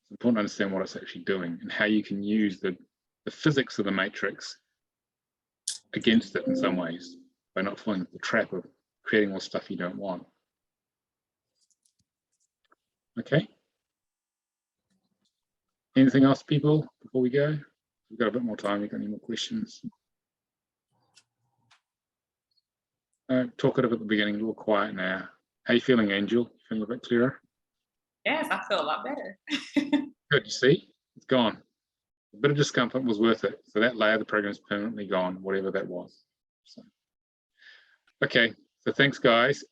[SPEAKER 1] It's important to understand what it's actually doing and how you can use the physics of the matrix against it in some ways by not falling into the trap of creating all stuff you don't want. Okay. Anything else, people, before we go? We've got a bit more time. We've got any more questions? Talkative at the beginning, a little quiet now. How you feeling, Angel? Feeling a bit clearer?
[SPEAKER 2] Yes, I feel a lot better.
[SPEAKER 1] Good, you see? It's gone. A bit of discomfort was worth it. So that layer of the program is permanently gone, whatever that was. So, okay, so thanks, guys.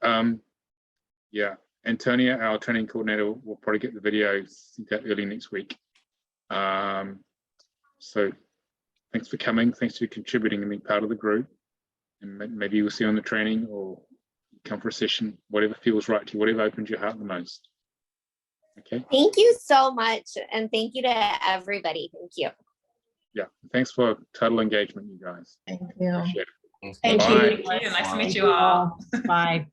[SPEAKER 1] Yeah, Antonia, our training coordinator, will probably get the video sent out early next week. So thanks for coming. Thanks for contributing and being part of the group. And maybe we'll see you on the training or come for a session, whatever feels right to you, whatever opens your heart the most. Okay.
[SPEAKER 7] Thank you so much. And thank you to everybody. Thank you.
[SPEAKER 1] Yeah. Thanks for total engagement, you guys.
[SPEAKER 9] Thank you.
[SPEAKER 1] Appreciate it.
[SPEAKER 8] Thank
[SPEAKER 1] Bye.
[SPEAKER 8] you.
[SPEAKER 2] Nice to meet
[SPEAKER 4] Thank
[SPEAKER 2] you all.
[SPEAKER 4] Bye.